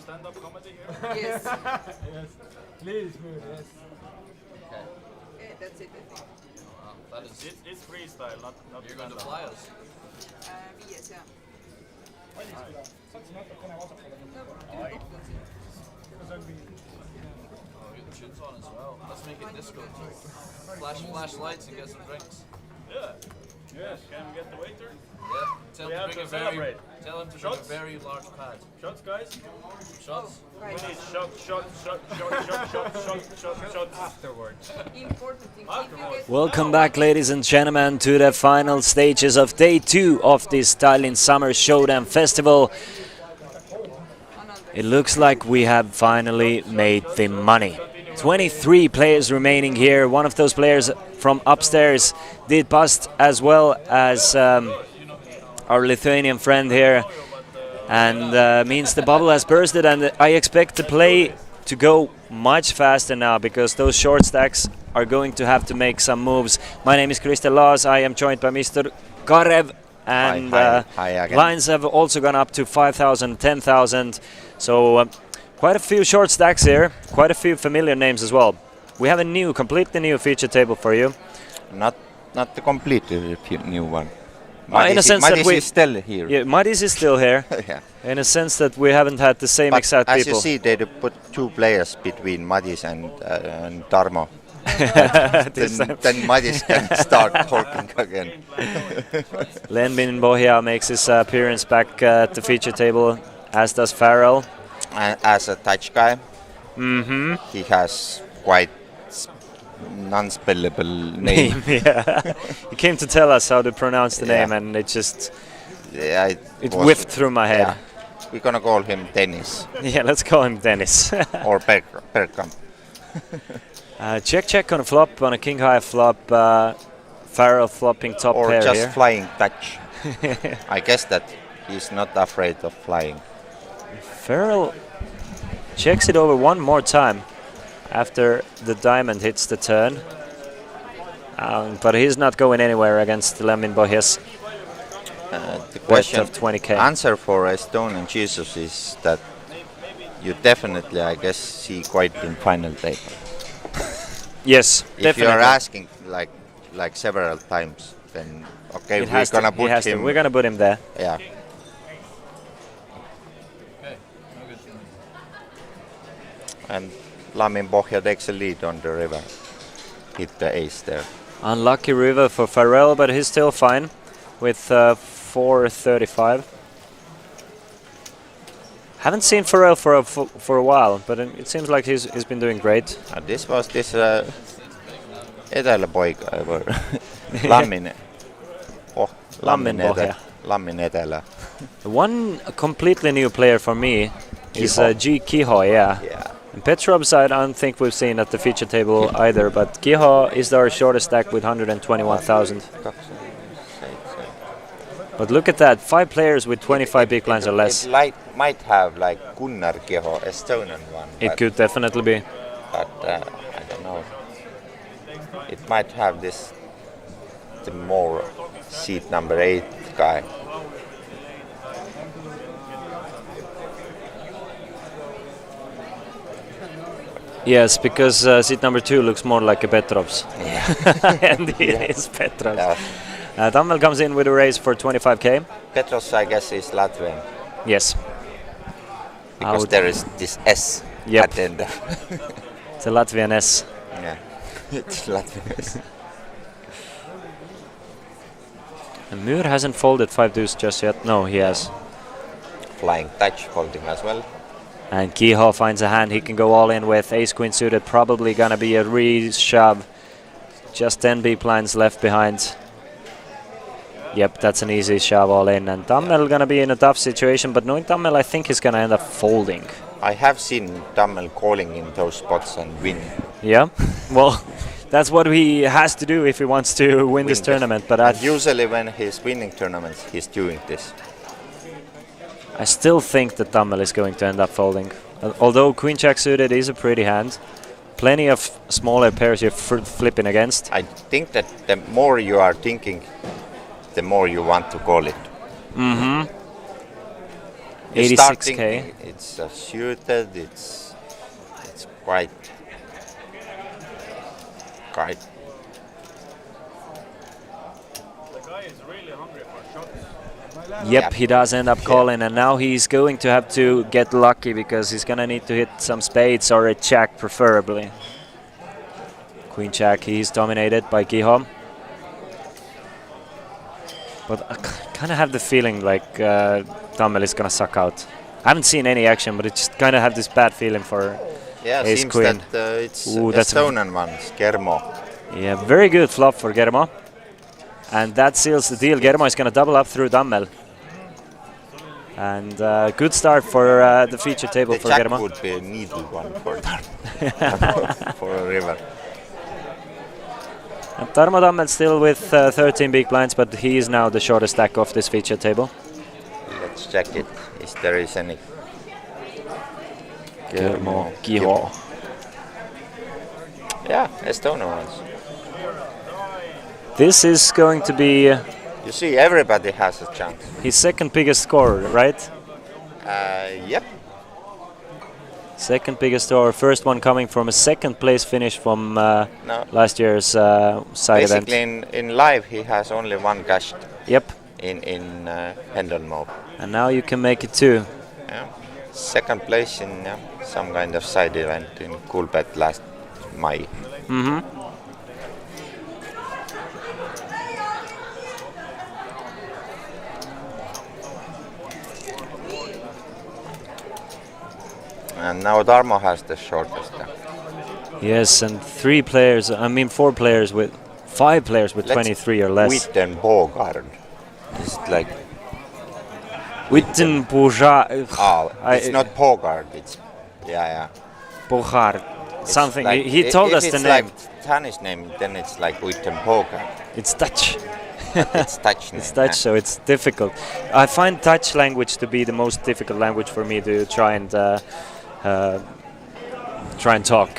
stand-up comedy here? Yes. Yes. Please, yes. Okay. Okay, that's it, I think. That is. It's freestyle, not You're going to stand-up. fly us. Yes, yeah. Oh, get the tunes on as well. Let's make it disco. Flash lights and get some drinks. Yeah. Yes. Can we get the waiter? Yeah. Tell We him have to bring to a very. celebrate. Tell him to Shots? bring a very large pad. Shots, guys? Shots. We need shots. Afterwards. Important thing. If you get Welcome back, ladies and gentlemen, to the final stages of day 2 of this Tallinn Summer Showdown Festival. It looks like we have finally made the money. 23 players remaining here. One of those players from upstairs did bust, as well as our Lithuanian friend here, and means the bubble has bursted, and I expect the play to go much faster now, because those short stacks are going to have to make some moves. My name is Christian Laas. I am joined by Mr. Karev, and Hi again. lines have also gone up to 5,000, 10,000. So quite a few short stacks here, quite a few familiar names as well. We have a completely new feature table for you. Not the completely new one. In a sense that Madis is still here. Yeah, Madis is still here. Yeah. In a sense that we haven't had the same But exact as people. you see, they put 2 players between Madis and Tarmo. then Madis can start talking again. Lenmin Bohia makes his appearance back at the feature table, as does Farrell. And as a touch guy, he has quite non-spellable name. Yeah. He came to tell us how to pronounce the Yeah. name, and it just Yeah, it whiffed through my head. Yeah. We're gonna call him Dennis Yeah, let's call him Dennis. or Bergkamp. Check on a flop, on a king high flop. Farrell flopping top Or pair just here. flying touch. I guess that he's not afraid of flying. Farrell checks it over one more time after the diamond hits the turn. But he's not going anywhere against Lenmin Bohia's The worth question, of 20k. answer for Estonian Jesus is that you definitely, I guess, see quite in final table. Yes, If definitely. you are asking like several times, then okay, It we're has to- gonna he put has to. him. We're gonna put him there. Yeah. Okay. No good. And Lamin Bohja takes a lead on the river. Hit the ace there. Unlucky river for Farrell, but he's still fine with 435. Haven't seen Farrell for a while, but it seems like he's been doing great. And this was this Etelä-poika or Lammin. Oh, Lammin Bohja. Lammin Etelä. One completely new player for me is Kiho. G. Kiho, yeah. Yeah. And Petrov's I don't think we've seen at the feature table either, but Kiho is our shortest stack with 121,000. But look at that, 5 players with 25 big blinds or less. It might have like Gunnar Kiho, Estonian one. It could definitely be. But I don't know. It might have this, the more seat number 8 guy. Yes, because seat number 2 looks more like a Petrov's. Yeah. And it is Petrov's. Yeah. Tammel comes in with a raise for 25k. Petros, I guess, is Latvian. Yes. Because there is this S Yep. at the end. It's a Latvian S. Yeah. It's Latvian S. And Muir hasn't folded 5 deuce just yet. No, he has. Flying touch folding as well. And Kiho finds a hand he can go all in with. Ace queen suited, probably gonna be a re-shove. Just 10 big blinds left behind. Yep, that's an easy shove all in. And Tammel gonna be in a tough situation, but knowing Tammel, I think he's gonna end up folding. I have seen Tammel calling in those spots and win. Yeah, well, that's what he has to do if he wants to win this tournament. But And usually when he's winning tournaments, he's doing this. I still think that Tammel is going to end up folding. Although Queen Jack suited is a pretty hand. Plenty of smaller pairs you're flipping against. I think that the more you are thinking, the more you want to call it. Mm-hmm. You start 86k. thinking it's suited. It's quite. The guy is really hungry for shots. Yep, he does end up calling, and now he's going to have to get lucky because he's gonna need to hit some spades or a jack preferably. Queen jack, he's dominated by Giho. But I kind of have the feeling like Tammel is gonna suck out. I haven't seen any action, but I just kind of have this bad feeling for Yeah, ace seems queen. that it's Ooh, that's a Estonian one, Germo. Yeah, very good flop for Germo. And that seals the deal. Germo is going to double up through Tammel. And good start for the feature table The for jack Germo. would be a needle one for for a river. And Tarmo Tammel still with 13 big blinds, but he is now the shortest stack of this feature table. Let's check it. If there is any. Germo, Giho. Yeah, Estonian ones. This is going to be You see, everybody has a chance. his second biggest score, right? Yep. Second biggest score. First one coming from a second place finish from No. last year's side Basically, event. in live, he has only one cashed Yep. in Hendon mode. And now you can make it too. Yeah. Second place in some kind of side event in Coolbet last May. Mm-hmm. And now Darmo has the shortest. Yes, and four players with 5 players with 23 or less. Witten Bogard. It's like Wittenbourgeois. it's not Bogard. It's yeah. Bochard. It's Something. like He told us if the it's name. like Danish name, then it's like Witten Bogard. It's Dutch. It's Dutch name. It's Dutch, so it's difficult. I find Dutch language to be the most difficult language for me to try and talk.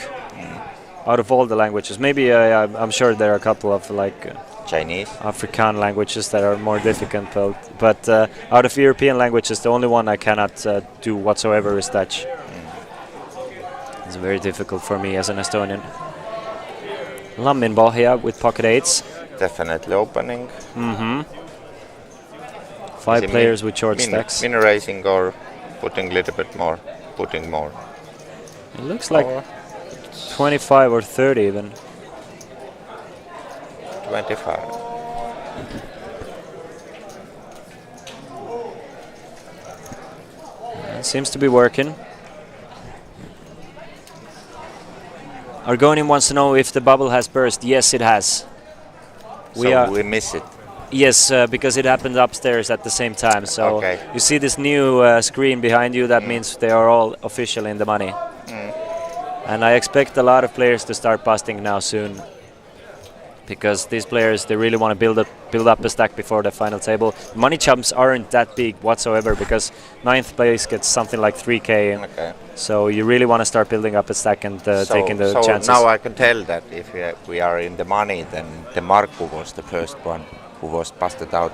Out of all the languages, maybe I'm sure there are a couple of like Chinese. African languages that are more difficult, but out of European languages, the only one I cannot do whatsoever is Dutch. It's very difficult for me as an Estonian. Lammin Bohia with pocket eights. Definitely opening. Mm-hmm. 5 players with short stacks. Min raising or putting a little bit more, putting more. It looks like 25 or 30 even. 25. It seems to be working. Argonian wants to know if the bubble has burst. Yes, it has. We miss it. Yes, because it happened upstairs at the same time. So Okay. you see this new screen behind you. That means they are all officially in the money. And I expect a lot of players to start busting now soon, because these players, they really want to build up a stack before the final table. Money jumps aren't that big whatsoever, because 9th place gets something like 3k. Okay. So you really want to start building up a stack and taking the so chances. now I can tell that if we are in the money, then the Markku was the first one who was busted out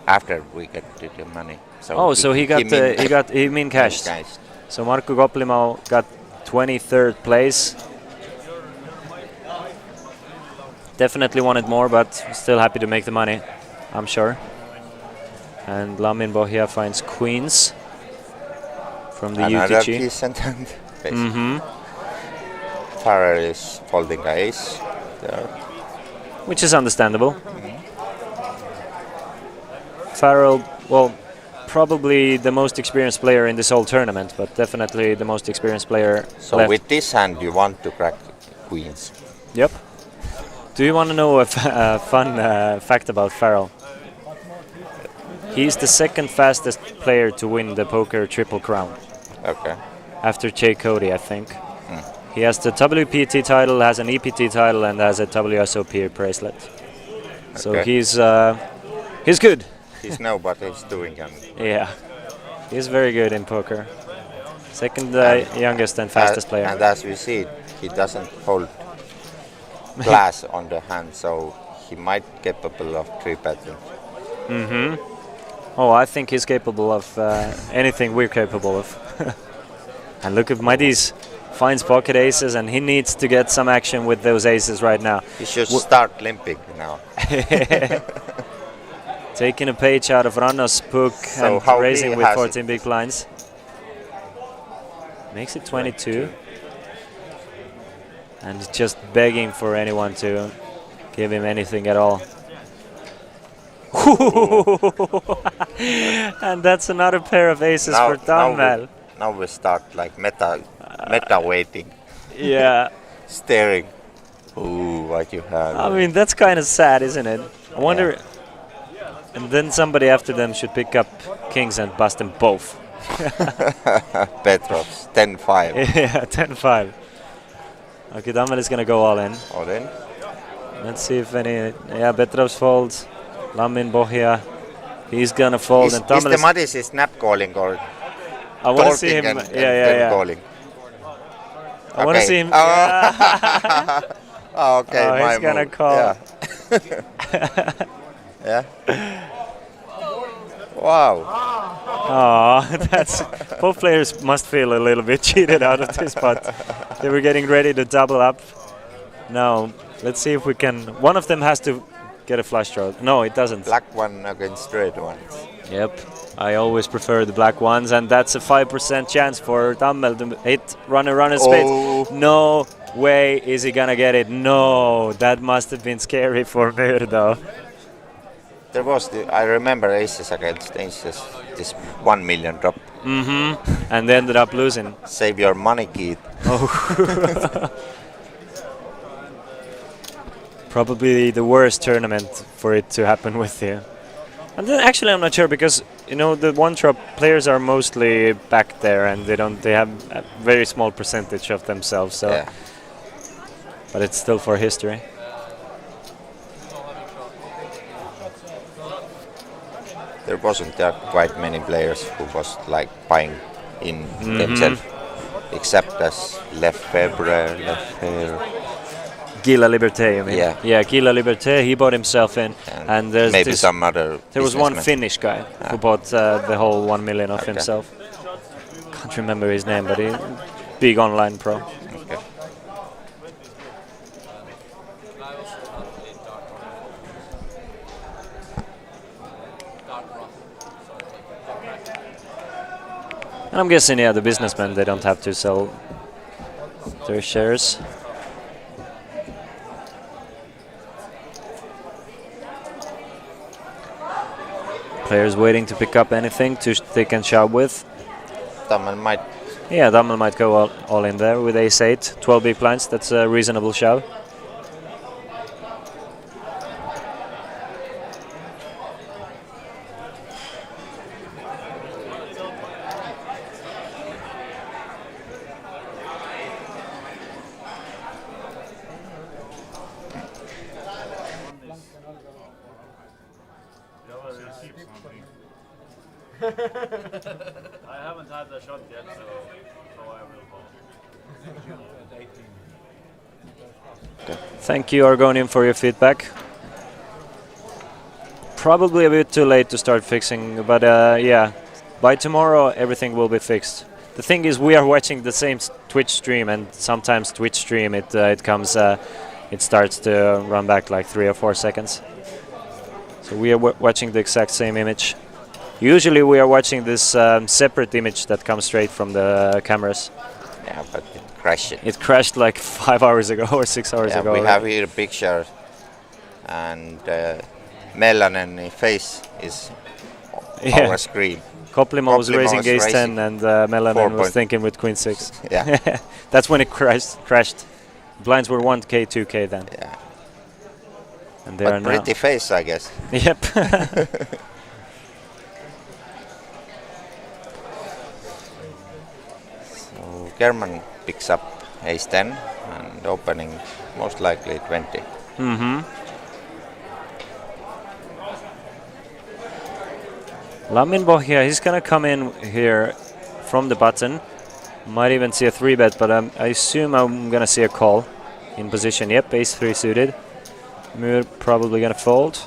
after we get to the money. So he mean cashed. So Markku Koplimau got 23rd place. Definitely wanted more, but still happy to make the money, I'm sure. And Lammin Bohia finds queens from the Another UTG. decent hand. Mm-hmm. Farrell is folding ace there. Which is understandable. Farrell, well, probably the most experienced player in this whole tournament, but definitely the most experienced player So left. with this hand, you want to crack queens. Yep. Do you want to know a fun fact about Farrell? He's the second fastest player to win the poker Triple Crown, Okay. after Jay Cody, I think. He has the WPT title, has an EPT title, and has a WSOP bracelet. So Okay. he's good. He's know what he's doing. And Yeah, he's very good in poker. Second youngest and fastest player. And as we see, he doesn't hold glass on the hand, so he might capable of 3-betting. Mm-hmm. Oh, I think he's capable of anything we're capable of. And look at Madis finds pocket aces, and he needs to get some action with those aces right now. He should start limping now. Taking a page out of Ranno's book So and how raising he with has 14 big blinds. Makes it 22. And he's just begging for anyone to give him anything at all. And that's another pair of aces for Tammel. Now we start like meta waiting, Yeah. staring. Ooh, what you have. I mean, that's kind of sad, isn't it? I wonder. And then somebody after them should pick up kings and bust them both. Petrovs, 10-5. Yeah, 10-5. Okay, Tammel is going to go all in. All in. Let's see if any. Yeah, Petrovs folds. Lamin Bohia. He's going to fold. Is And Tammel the Madis is snap calling or I want to talking see him. and Yeah. calling? I want to Okay. see him. Oh. Yeah. Oh, okay, Oh, my he's gonna move. call. Yeah. Wow. Oh, that's both players must feel a little bit cheated out of this spot. They were getting ready to double up. Now, let's see if we can. One of them has to get a flush draw. No, it doesn't. Black one against red one. Yep. I always prefer the black ones, and that's a 5% chance for Tammel to hit runner spades. Oh. No way is he gonna get it. No, that must have been scary for Murdo. There was I remember aces against aces. This 1 million drop. And they ended up losing. Save your money, Keith. Probably the worst tournament for it to happen with you. And then actually I'm not sure, because you know the one drop players are mostly back there and they have a very small percentage of themselves, so Yeah. but it's still for history. There wasn't quite many players who was like buying in themselves, except as Lefebvre. Gila Liberté, you mean? Yeah. Yeah, Gila Liberté, he bought himself in, and there's maybe this, some other. there was one businessman. Finnish guy who bought the whole 1 million of Okay. himself. Can't remember his name, but he big online pro. Okay. And I'm guessing, yeah, the businessmen, they don't have to sell their shares. Players waiting to pick up anything they can shove with. Tammel might. Yeah, Tammel might go all in there with ace-8, 12 big blinds. That's a reasonable shove. I haven't had the shot yet, so I will call. Thank you, Argonian, for your feedback. Probably a bit too late to start fixing, but yeah, by tomorrow everything will be fixed. The thing is, we are watching the same Twitch stream, and sometimes Twitch stream it comes, it starts to run back like 3 or 4 seconds. So we are watching the exact same image. Usually we are watching this separate image that comes straight from the cameras. Yeah, but it crashed. It crashed like 5 hours ago or 6 hours Yeah, ago. we already. have here a picture, and Melanen face is Yeah. our screen. Koplimo was Koplimo raising was ace raising 10 and Melanen 4 was point. thinking with queen 6. Yeah. That's when it crashed. Blinds were 1k, 2k then. Yeah. And they are But now. pretty face, I guess. Yep. So German picks up ace 10 and opening most likely 20. Lamin Bohia, he's gonna come in here from the button. Might even see a 3-bet, but I assume I'm gonna see a call in position. Yep, ace 3 suited. Mur probably gonna fold.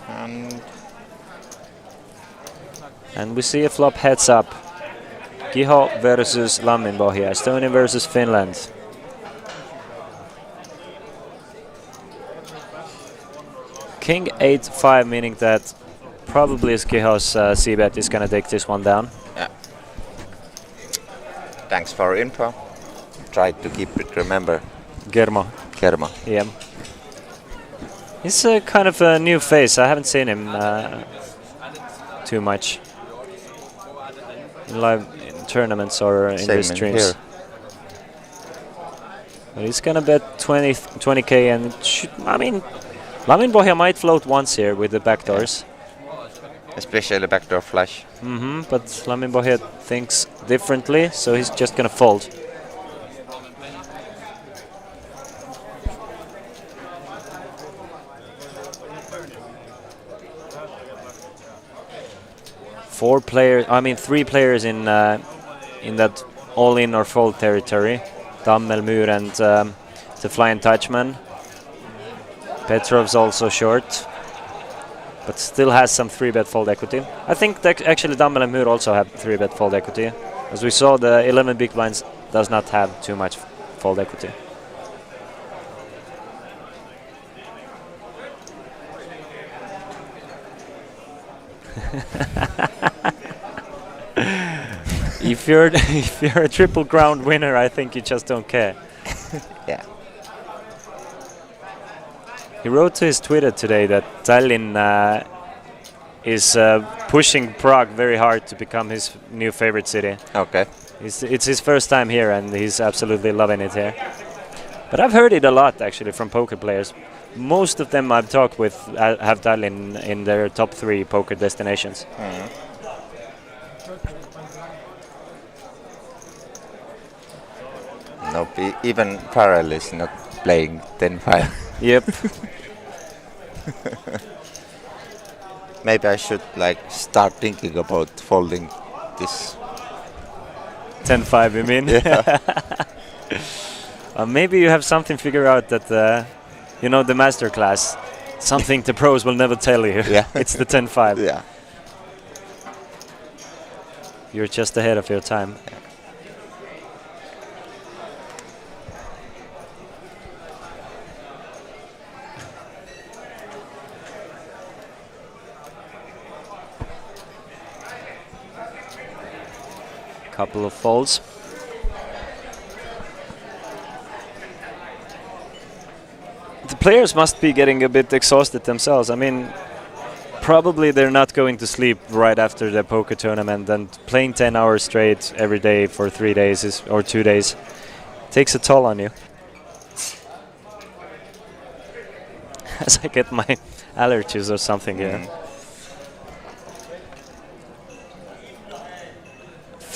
And And we see a flop heads up. Giho versus Lamminbohja, Estonia versus Finland. King 8-5, meaning that probably Giho's c-bet is gonna take this one down. Yeah. Thanks for info. Try to keep it. Remember, Germo. Yeah. He's kind of a new face. I haven't seen him too much in live tournaments or in the streams. Here. But he's gonna bet 20k, and I mean, Lamminbohja might float once here with the backdoors. Especially backdoor flush. But Lamminbohja thinks differently, so he's just gonna fold. Three players in that all-in or fold territory. Dammel, Muur, and the Flying Touchman. Petrov's also short, but still has some 3-bet fold equity. I think that actually Dammel and Muur also have 3-bet fold equity. As we saw, the 11 big blinds does not have too much fold equity. If you're a triple ground winner, I think you just don't care. Yeah. He wrote to his Twitter today that Tallinn is pushing Prague very hard to become his new favorite city. Okay. It's his first time here, and he's absolutely loving it here. But I've heard it a lot, actually, from poker players. Most of them I've talked with have Tallinn in their top 3 poker destinations. Nope, even Farrell is not playing 10-5. Yep. Maybe I should start thinking about folding this. 10-5, you mean? Yeah. Maybe you have something figured out that, the master class, something the pros will never tell you. Yeah. It's the 10-5. Yeah. You're just ahead of your time. Couple of folds. The players must be getting a bit exhausted themselves. I mean, probably they're not going to sleep right after the poker tournament, and playing 10 hours straight every day for 3 days or 2 days takes a toll on you. As I get my allergies or something here.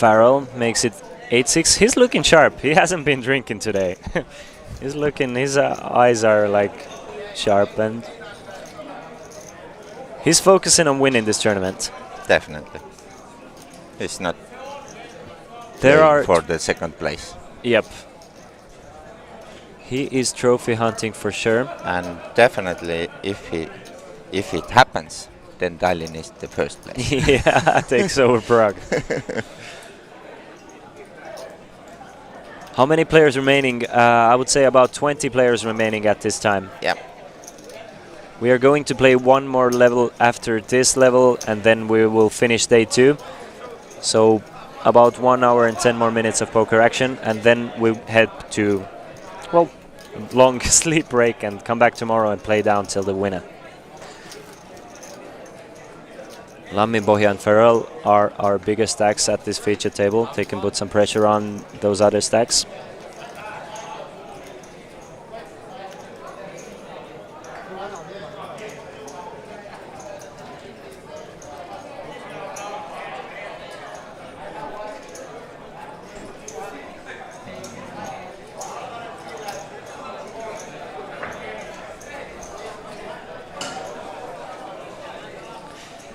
Farrell makes it 8-6. He's looking sharp. He hasn't been drinking today. He's looking. His eyes are sharp, and he's focusing on winning this tournament. Definitely. He's not There are for the second place. Yep. He is trophy hunting for sure. And definitely, if it happens, then Tallinn is the first place. Yeah, takes over Prague. How many players remaining? I would say about 20 players remaining at this time. Yeah. We are going to play one more level after this level, and then we will finish day 2. So about 1 hour and 10 more minutes of poker action, and then we head to, well, long sleep break and come back tomorrow and play down till the winner. Lamminbohja and Farrell are our biggest stacks at this feature table. They can put some pressure on those other stacks.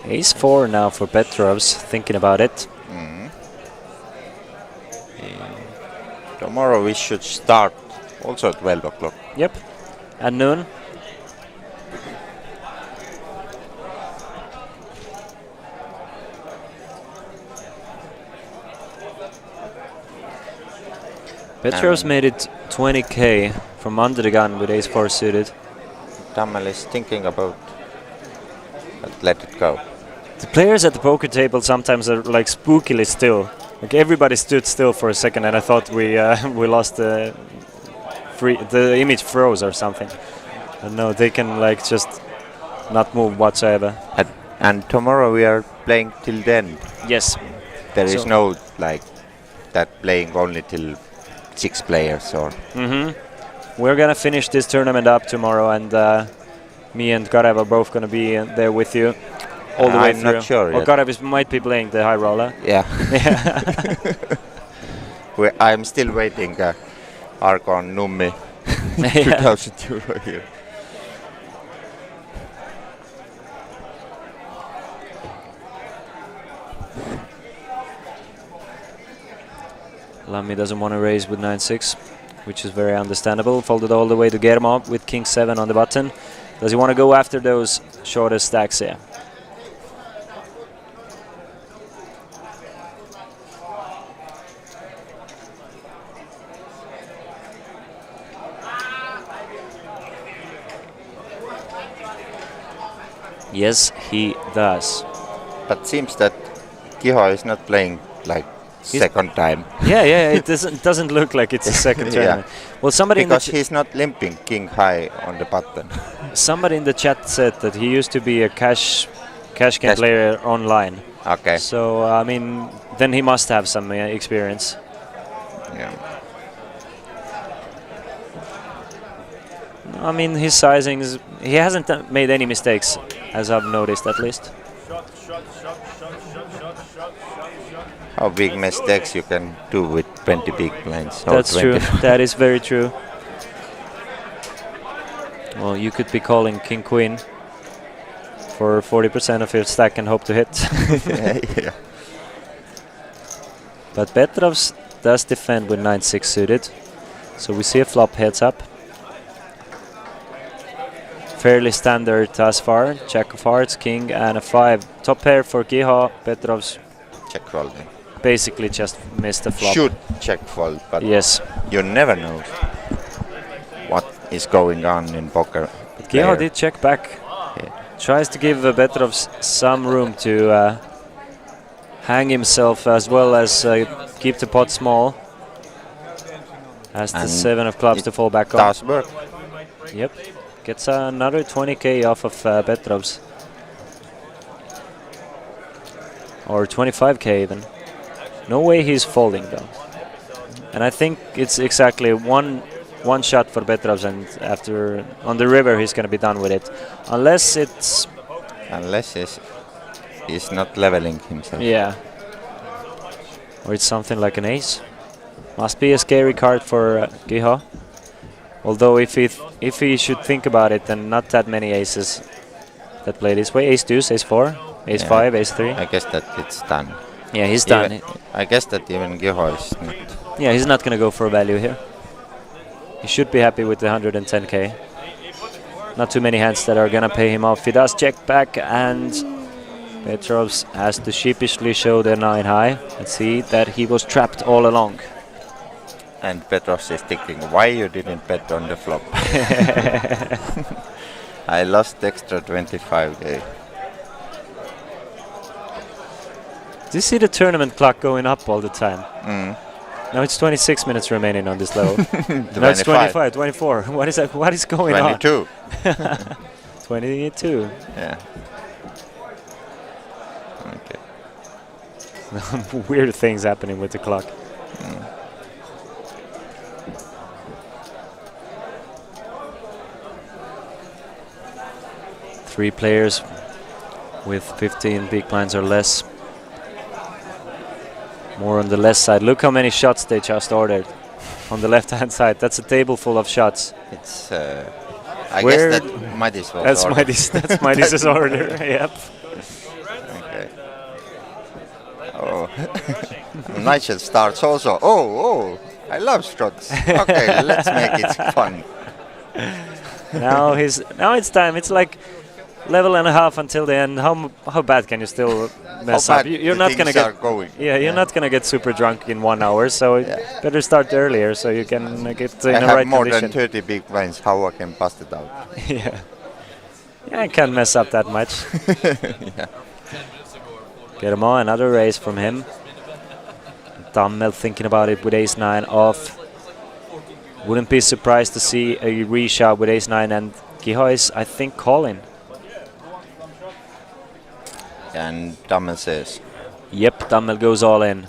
Ace 4 now for Petrovs, thinking about it. Tomorrow we should start also at 12 o'clock. Yep, at noon. Petrovs made it 20k from under the gun with ace-4 suited. Tammel is thinking about let it go. The players at the poker table sometimes are like spookily still. Like everybody stood still for a second, and I thought we lost the image froze or something. And no, they can like just not move whatsoever. And tomorrow we are playing till the end. Yes. There is no like that playing only till 6 players or. We're gonna finish this tournament up tomorrow, and me and Karev are both gonna be there with you all the way I'm through. not sure Well, yet. Karev might be playing the high roller. Yeah. I'm still waiting Argon Nummi 2000 euro here. Lammi doesn't want to raise with 9-6, which is very understandable. Folded all the way to Germo with king 7 on the button. Does he want to go after those shorter stacks here? Yes, he does. But seems that Kiho is not playing like second time. Yeah, it doesn't look like it's a second tournament. Well, somebody because he's not limping king high on the button. Somebody in the chat said that he used to be a cash game player online. Okay. So I mean, then he must have some experience. Yeah. I mean, his sizings, he hasn't made any mistakes, as I've noticed at least. How big mistakes you can do with 20 big blinds? That's true. That is very true. Well, you could be calling king queen for 40% of your stack and hope to hit. Yeah. But Petrovs does defend with 9-6 suited, so we see a flop heads up. Fairly standard thus far. Jack of hearts, king, and a 5. Top pair for Kiho. Petrovs check folding. Basically just missed the flop. Should check fold, but yes, you never know what is going on in poker. Kiho did check back. Yeah. Tries to give Petrovs some room to hang himself as well as keep the pot small. Has the 7 of clubs to fall back on. Does work. Yep. Gets another 20k off of Petrovs. Or 25k even. No way he's folding though. And I think it's exactly one shot for Petrovs, and after on the river he's gonna be done with it. Unless he's not leveling himself. Yeah. Or it's something like an ace. Must be a scary card for Kiho. Although if he should think about it, then not that many aces that play this way. Ace deuce, ace 4, ace 5, ace 3. I guess that it's done. Yeah, he's done. I guess that even Kiho is not. Yeah, he's not gonna go for value here. He should be happy with the 110k. Not too many hands that are gonna pay him off. He does check back, and Petrovs has to sheepishly show the 9 high and see that he was trapped all along. And Petrovs is thinking, why you didn't bet on the flop? I lost extra 25k. Do you see the tournament clock going up all the time? Now it's 26 minutes remaining on this level. No, it's 25, 24. What is that? What is going 22. on? 22. Yeah. Okay. Weird things happening with the clock. Three players with 15 big blinds or less. More on the left side. Look how many shots they just ordered on the left-hand side. That's a table full of shots. It's. I guess that Madis was. That's Madis. That's Madis's order. Yep. Okay. Oh. Nigel starts also. Oh! I love shots. Okay, let's make it fun. Now it's time. It's like level and a half until the end. How bad can you still mess up? You're not gonna get going. Yeah, you're not gonna get super drunk in 1 hour, so better start earlier so you can get in I the have right more condition. than 30 big blinds. How I can bust it out? Yeah, I can't mess up that much. Get him on, another raise from him. Tammel thinking about it with ace-9 off. Wouldn't be surprised to see a reshot with ace-9, and Kiho is, I think, calling. And Tammel says. Yep, Tammel goes all in.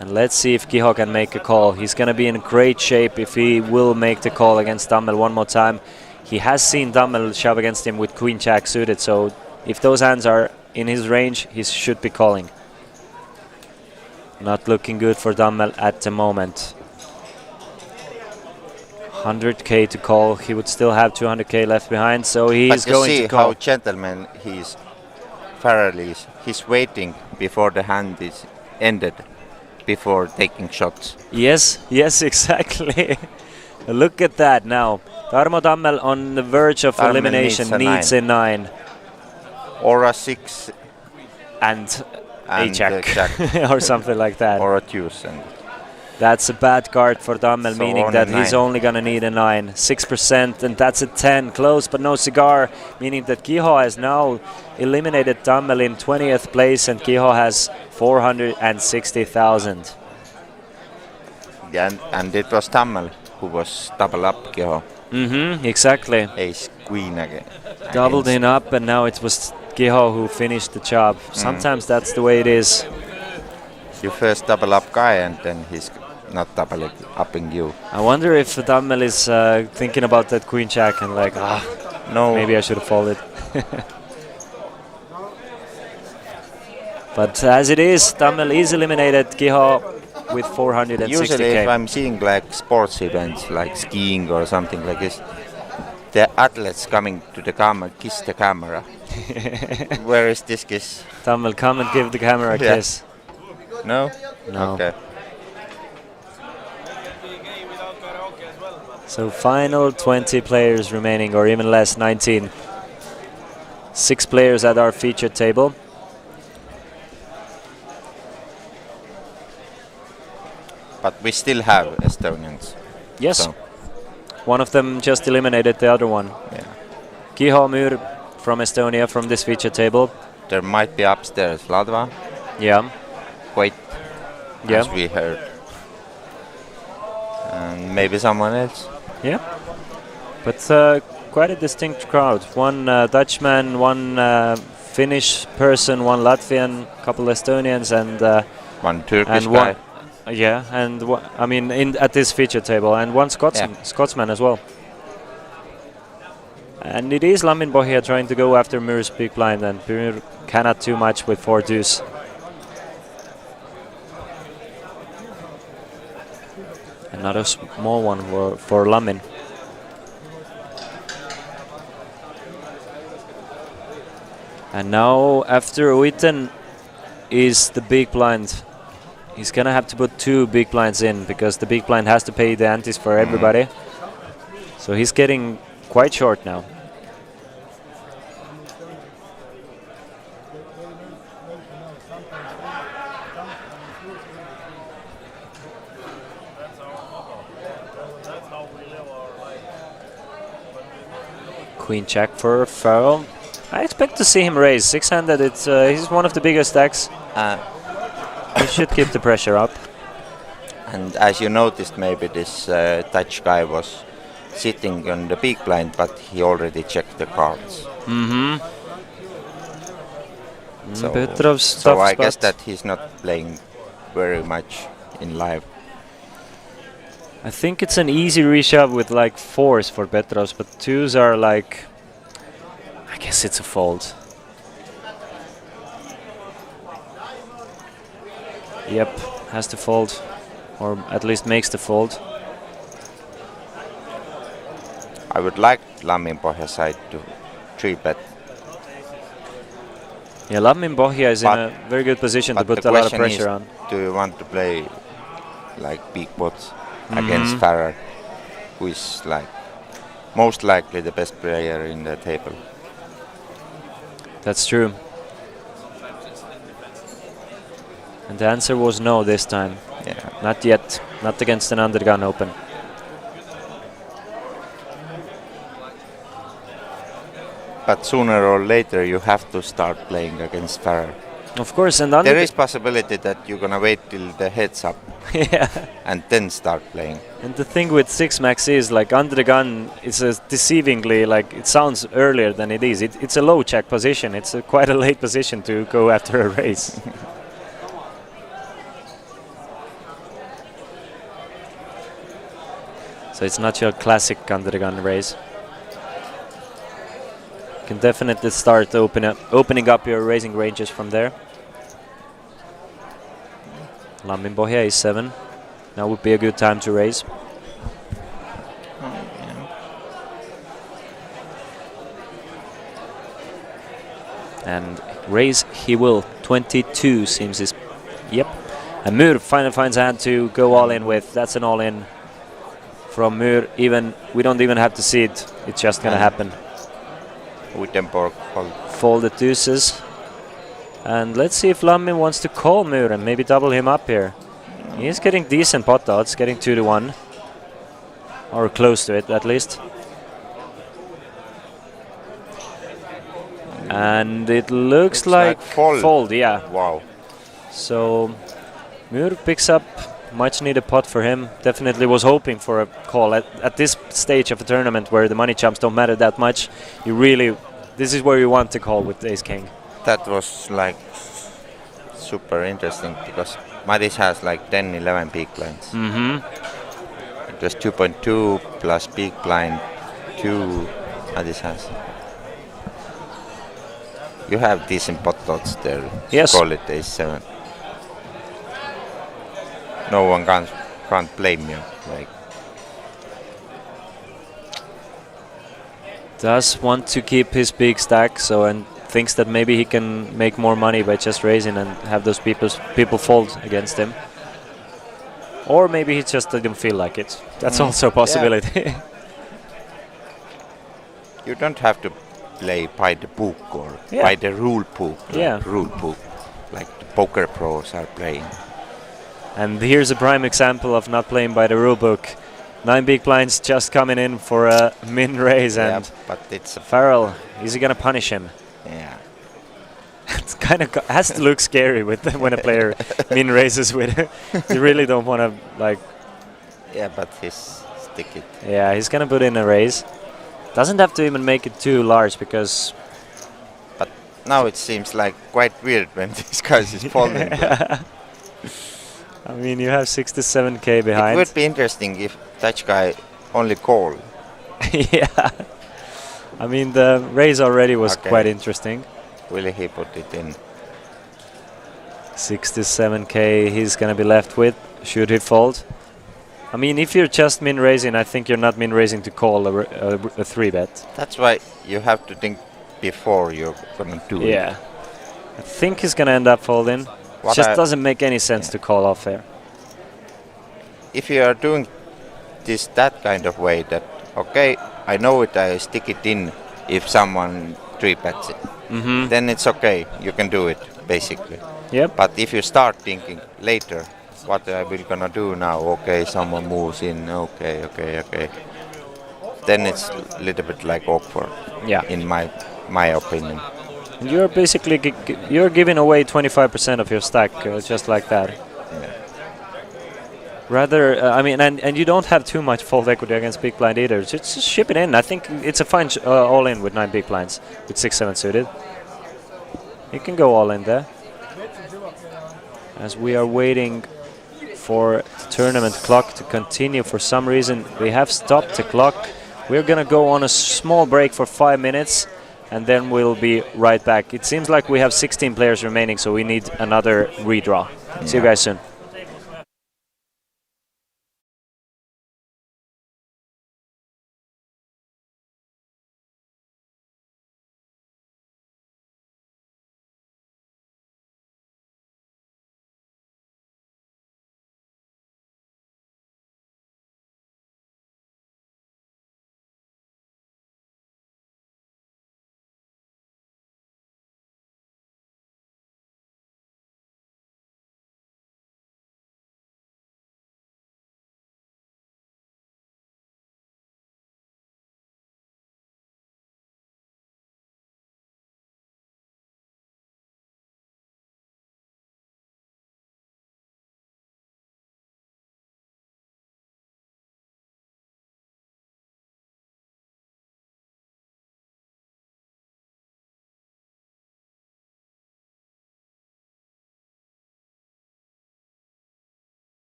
And let's see if Kiho can make a call. He's going to be in great shape if he will make the call against Tammel one more time. He has seen Tammel shove against him with queen-jack suited, so if those hands are in his range, he should be calling. Not looking good for Tammel at the moment. 100k to call. He would still have 200k left behind, so he's going to call. How gentleman he's. Farrell is. He's waiting before the hand is ended, before taking shots. Yes, exactly. Look at that now. Tarmo Tammel on the verge of elimination needs a 9. Or a 6. And a jack. Or something like that. Or a deuce. That's a bad card for Tammel, so meaning that he's only going to need a 9. 6%, and that's a 10. Close, but no cigar, meaning that Kiho has now eliminated Tammel in 20th place, and Kiho has 460,000. Yeah, and it was Tammel who was double up Kiho. Exactly. Ace queen again. Doubled him up, and now it was Kiho who finished the job. Sometimes that's the way it is. You first double up guy, and then he's not double upping you. I wonder if Tammel is thinking about that queen jack and like, no, maybe I should have folded. But as it is, Tammel is eliminated. Kiho with 460k. Usually if I'm seeing like sports events like skiing or something like this, the athletes coming to the camera, kiss the camera. Where is this kiss? Tammel, come and give the camera a kiss. No? No. Okay. So final 20 players remaining, or even less, 19. 6 players at our featured table. But we still have Estonians. Yes. So. One of them just eliminated the other one. Yeah. Kiho Myhr from Estonia from this feature table. There might be upstairs Ladva. Yeah. Quite, yeah. As we heard. And maybe someone else. Yeah. But quite a distinct crowd. One Dutchman, one Finnish person, one Latvian, couple Estonians, and one Turkish and guy. Yeah, and I mean at this feature table, and one Scotsman as well. And it is Lamin Bohia trying to go after Myr's big blind, and Myr cannot do much with 4 deuce. Another small one for Lamin. And now after Uiten is the big blind. He's gonna have to put 2 big blinds in because the big blind has to pay the antes for everybody. So he's getting quite short now. Queen check for Farrell. I expect to see him raise 600. It's he's one of the biggest stacks. He should keep the pressure up. And as you noticed, maybe this Dutch guy was sitting on the big blind, but he already checked the cards. So I guess that he's not playing very much in live. I think it's an easy reshove with like 4s for Petros, but 2s are like, I guess it's a fold. Yep, has to fold, or at least makes the fold. I would like Lamin Bohia side to 3-bet. Yeah, Lamin Bohia is in a very good position to put a lot of pressure on. Do you want to play like big pots against Farrer, who is like most likely the best player in the table? That's true. And the answer was no this time. Yeah. Not yet. Not against an undergun open. But sooner or later you have to start playing against Farrer. Of course, and There is possibility that you're gonna wait till the heads up yeah. and then start playing. And the thing with 6-max is, like, under the gun, it's a deceivingly, like, it sounds earlier than it is. It's a low check position. It's quite a late position to go after a raise. So it's not your classic under the gun raise. You can definitely start opening up your raising ranges from there. Lamminbohja is 7. Now would be a good time to raise. And raise he will. 22 seems his. Yep. And Myhr finally finds a hand to go all in with. That's an all in from Myhr. Even we don't even have to see it. It's just gonna happen. Wittenborg Fold the deuces. And let's see if Lammin wants to call Myhr and maybe double him up here. He's getting decent pot odds, getting 2-1. Or close to it at least. And it looks like fold, yeah. Wow. So Myhr picks up much needed pot for him. Definitely was hoping for a call at this stage of a tournament where the money jumps don't matter that much. You really, this is where you want to call with ace king. That was like super interesting because Madis has like 10-11 big blinds. It was 2.2 plus big blind 2 Madis has. You have decent pot odds there. Yes. Call it ace 7. No one can't blame you. Like, does want to keep his big stack, so, and thinks that maybe he can make more money by just raising and have those people fold against him. Or maybe he just didn't feel like it. That's also a possibility. Yeah. You don't have to play by the book or by the rule book. Rule book, like the poker pros are playing. And here's a prime example of not playing by the rule book. 9 big blinds just coming in for a min raise, and but it's Farrell, is he gonna punish him? Yeah. It's kind of has to look scary with when a player min raises with it. You really don't want to, like. Yeah, but he's stick it. Yeah, he's gonna put in a raise. Doesn't have to even make it too large because. But now it seems like quite weird when this guy is folding. I mean, you have 67k behind. It would be interesting if Dutch guy only call. Yeah. I mean, the raise already was quite interesting. Will he put it in? 67k he's going to be left with. Should he fold? I mean, if you're just min raising, I think you're not min raising to call a 3-bet. That's why you have to think before you're going to do it. Yeah. I think he's going to end up folding. It just doesn't make any sense to call off here. If you are doing this that kind of way, that okay, I know it, I stick it in if someone 3-bets it, then it's okay, you can do it basically. Yep. But if you start thinking later, what I will gonna do now? Okay, someone moves in. Okay. Then it's a little bit like awkward. Yeah. In my opinion. And you're basically you're giving away 25% of your stack just like that. Yeah. Rather, I mean, and you don't have too much fold equity against big blind either. Just ship it in. I think it's a fine all in with 9 big blinds with 6-7 suited. You can go all in there. As we are waiting for the tournament clock to continue, for some reason we have stopped the clock. We're gonna go on a small break for 5 minutes. And then we'll be right back. It seems like we have 16 players remaining, so we need another redraw. See you guys soon.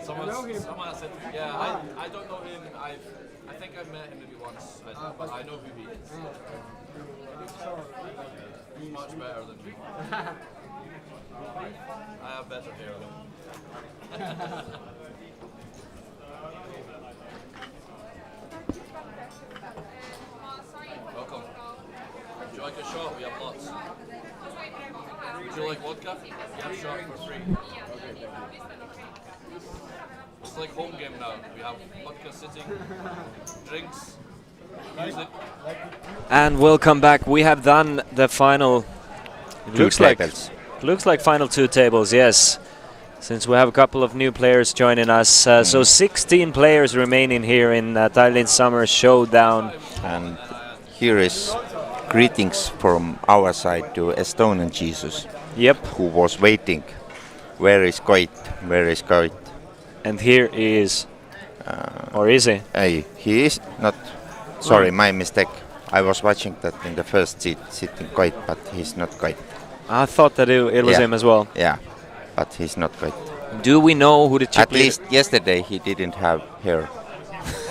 Someone said, yeah, I don't know him. I think I've met him maybe once, but I know who he is. He's much better than me. I have better hair though. Welcome. Would you like a shot? We have lots. Would you like vodka? You have a shot for free. It's like home game now. We have vodka sitting, drinks, music. And we'll come back. We have done the final. Looks like final 2 tables. Yes, since we have a couple of new players joining us. So 16 players remaining here in Tallinn Summer Showdown. And here is greetings from our side to Estonian Jesus. Yep. Who was waiting. Where is Koit? Where is Koit? And here is, or is he? He is not. Sorry, my mistake. I was watching that in the first seat, sitting Koit, but he's not Koit. I thought that it was him as well. Yeah, but he's not Koit. Do we know who the chip At least yesterday he didn't have hair.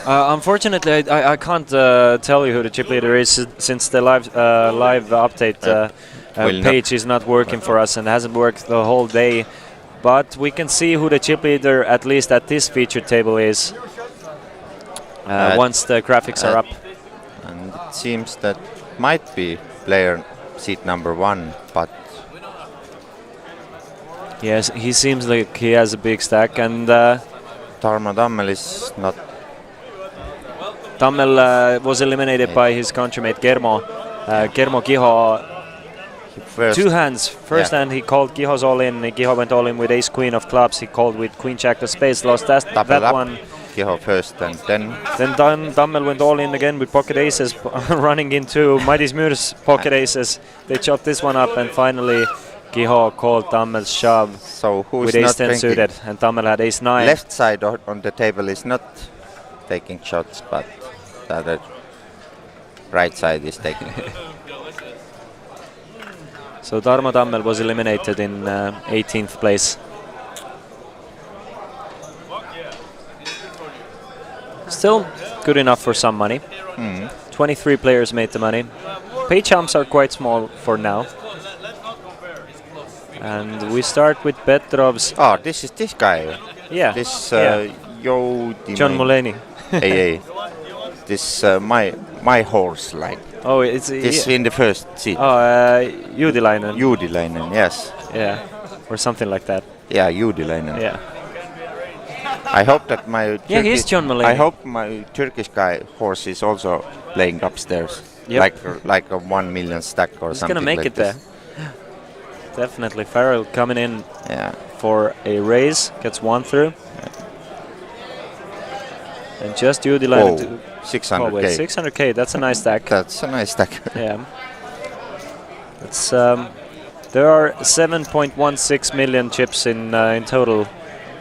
Unfortunately, I can't tell you who the chip leader is since the live update page is not working for us and hasn't worked the whole day. But we can see who the chip leader, at least at this featured table, is once the graphics are up. And it seems that might be player seat number 1, but yes, he seems like he has a big stack, and Tarmo Tammel is not. Tammel was eliminated by his countrymate Germo. Germo Kiho. First, 2 hands. First hand he called Kiho's all in. Kiho went all in with ace queen of clubs. He called with queen jack of spades. Lost that one. Kiho first, and then Tammel went all in again with pocket aces, running into Madis Mür's pocket aces. They chopped this one up, and finally Kiho called Tammel's shove. So who's with ace not 10 suited, and Tammel had ace 9. Left side on the table is not taking shots, but the other right side is taking. So Tarmo Tammel was eliminated in 18th place. Still good enough for some money. 23 players made the money. Pay jumps are quite small for now. And we start with Petrov's. Oh, this is this guy. Yeah. This John Mulaney. Hey. This my horse like. Oh, it's this in the first seat. Oh, Judilainen. Judilainen, yes. Yeah, or something like that. Yeah, Judilainen. Yeah. I hope that my he's John Mulaney. I hope my Turkish guy horse is also playing upstairs. Yep. Like a 1 million stack or he's something. He's gonna make like it there. Definitely. Farrell coming in for a raise, gets 1 through. And just Judilainen to 600k. 600k, that's a nice stack. That's a nice stack. Yeah. It's there are 7.16 million chips in total,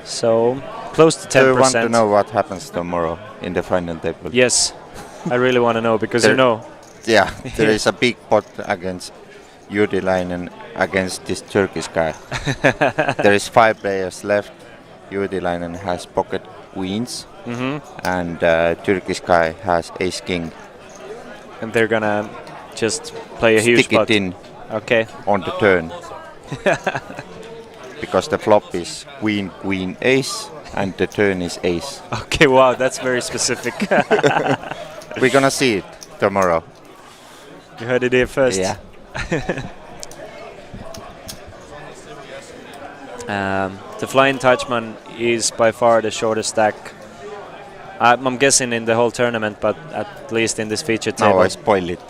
so close to 10%. Do you want to know what happens tomorrow in the final table? Yes, I really want to know because you know. Yeah, there is a big pot against Judilainen against this Turkish guy. There is 5 players left. Judilainen has pocket queens. And Turkish guy has ace king. And they're gonna just play a huge stick pot. It in on the turn. Because the flop is queen, queen, ace, and the turn is ace. Okay, wow, that's very specific. We're gonna see it tomorrow. You heard it here first. Yeah. The Flying Touchman is by far the shortest stack. I'm guessing in the whole tournament, but at least in this featured table. No, I spoil it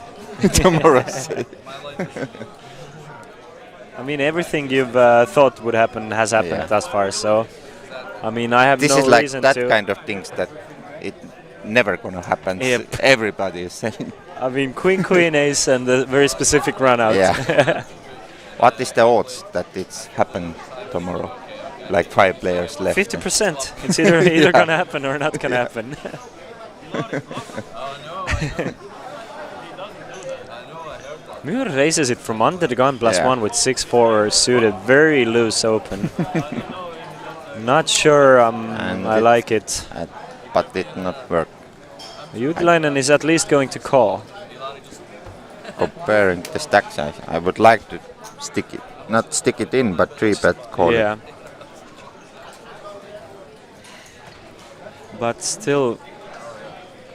tomorrow. I mean, everything you've thought would happen has happened thus far. So, I mean, I have this no is like reason that to. kind of things that it never gonna happen. Yep. Everybody is saying. I mean, queen, queen, ace, and the very specific run out. Yeah. What is the odds that it's happen tomorrow? Like 5 players left. 50%. It's either gonna happen or not gonna happen. Muir raises it from under the gun +1 with 6-4 suited, very loose open. Not sure And I like it. But did not work. Juutilainen is at least going to call. Comparing the stack size, I would like to not stick it in, but 3-bet call it. Yeah. But still,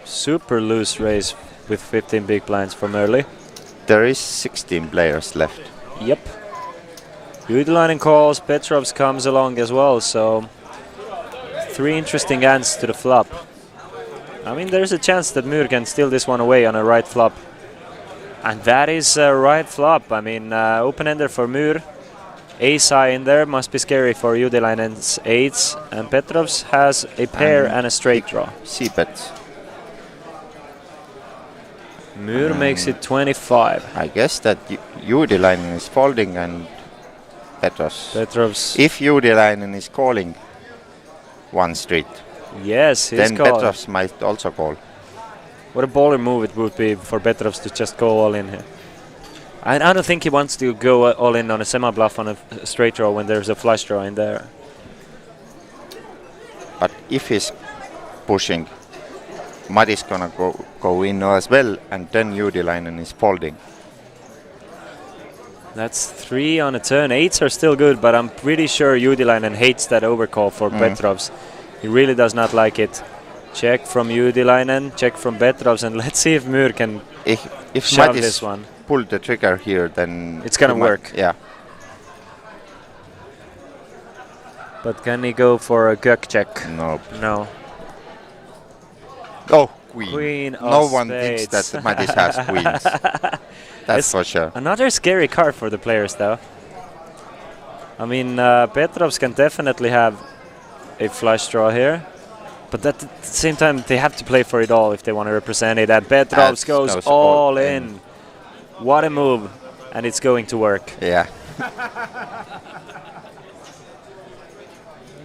super loose race with 15 big blinds from early. There is 16 players left. Yep. Juutilainen calls, Petrovs comes along as well, so 3 interesting hands to the flop. I mean, there's a chance that Myhr can steal this one away on a right flop. And that is a right flop. I mean, open-ender for Myhr. Ace high in there, must be scary for Juutilainen's 8s. And Petrovs has a pair and a straight draw. C-bets. Myhr makes it 25. I guess that Juutilainen is folding and Petrovs. If Juutilainen is calling one street, Yes, he's then calling. Petrovs might also call. What a baller move it would be for Petrovs to just go all in here. I don't think he wants to go all in on a semi-bluff on a straight draw when there's a flush draw in there. But if he's pushing, Madi's gonna go in as well, and then Juutilainen is folding. That's 3 on a turn. 8s are still good, but I'm pretty sure Juutilainen hates that overcall for Petrovs. He really does not like it. Check from Juutilainen, check from Petrovs, and let's see if Myhr can If shove Madis this one. pull the trigger here, then It's gonna he might- work. Yeah. But can he go for a guk check? No. No. Oh, queen. Queen No of one thinks spades. that Madis has queens. That's It's for sure. Another scary card for the players, though. I mean, Petrovs can definitely have a flush draw here. But at the same time, they have to play for it all if they want to represent it. And Petrovs goes all in. What a move. And it's going to work. Yeah.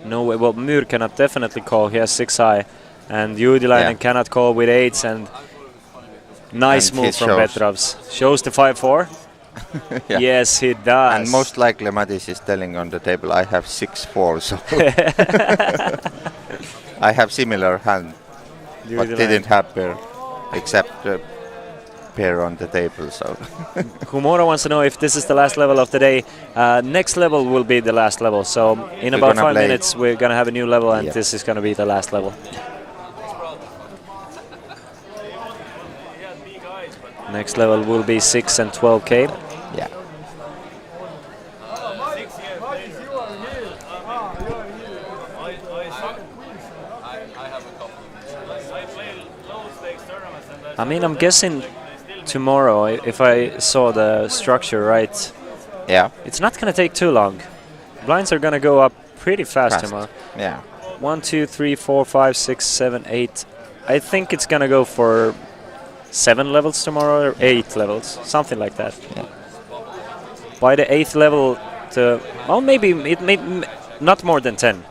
No way. Well, Myhr cannot definitely call. He has 6 high. And Juutilainen cannot call with 8s. And nice And move he from shows. Petrovs. Shows the 5-4. Yeah. Yes, he does. And most likely Madis is telling on the table, I have 6-4, so I have similar hand, but didn't have pair, except pair on the table. So Humora wants to know if this is the last level of the day. Next level will be the last level. So in We're about gonna 5 play. minutes, we're going to have a new level, and Yeah. this is going to be the last level. Next level will be 6 and 12K. yeah. I mean, I'm guessing tomorrow, if I saw the structure right, Yeah. it's not going to take too long. Blinds are going to go up pretty fast tomorrow. Yeah. 1, 2, 3, 4, 5, 6, 7, 8. I think it's going to go for 7 levels tomorrow, or 8 levels, something like that. Yeah. By the 8th level, well, maybe it may not more than 10.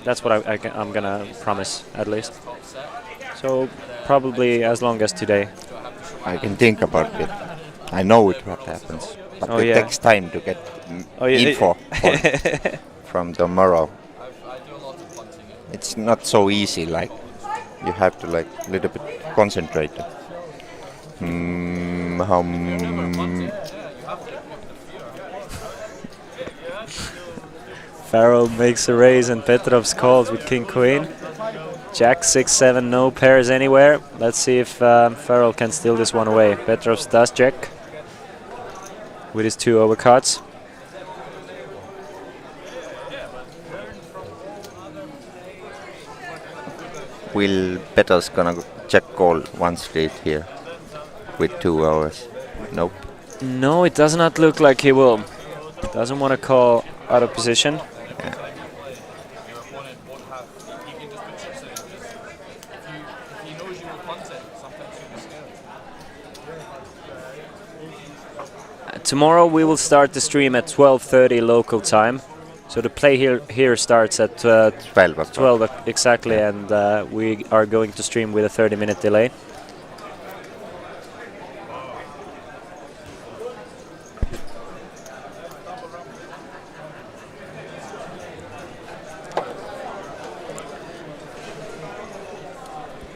That's what I'm going to promise, at least. So probably as long as today. I can think about it. I know it what happens, but Oh, it yeah. takes time to get yeah, info from tomorrow. It's not so easy. Like you have to like little bit concentrate. Farrell makes a raise and Petrovs calls with King Queen. Jack 6-7, no pairs anywhere. Let's see if Farrell can steal this one away. Petrovs does check with his 2 overcuts. Will Peters gonna check call one street here with 2 hours? Nope. No, it does not look like he will. Doesn't want to call out of position. Tomorrow we will start the stream at 12:30 local time. So the play here starts at 12 o'clock. 12 exactly, and we are going to stream with a 30-minute delay.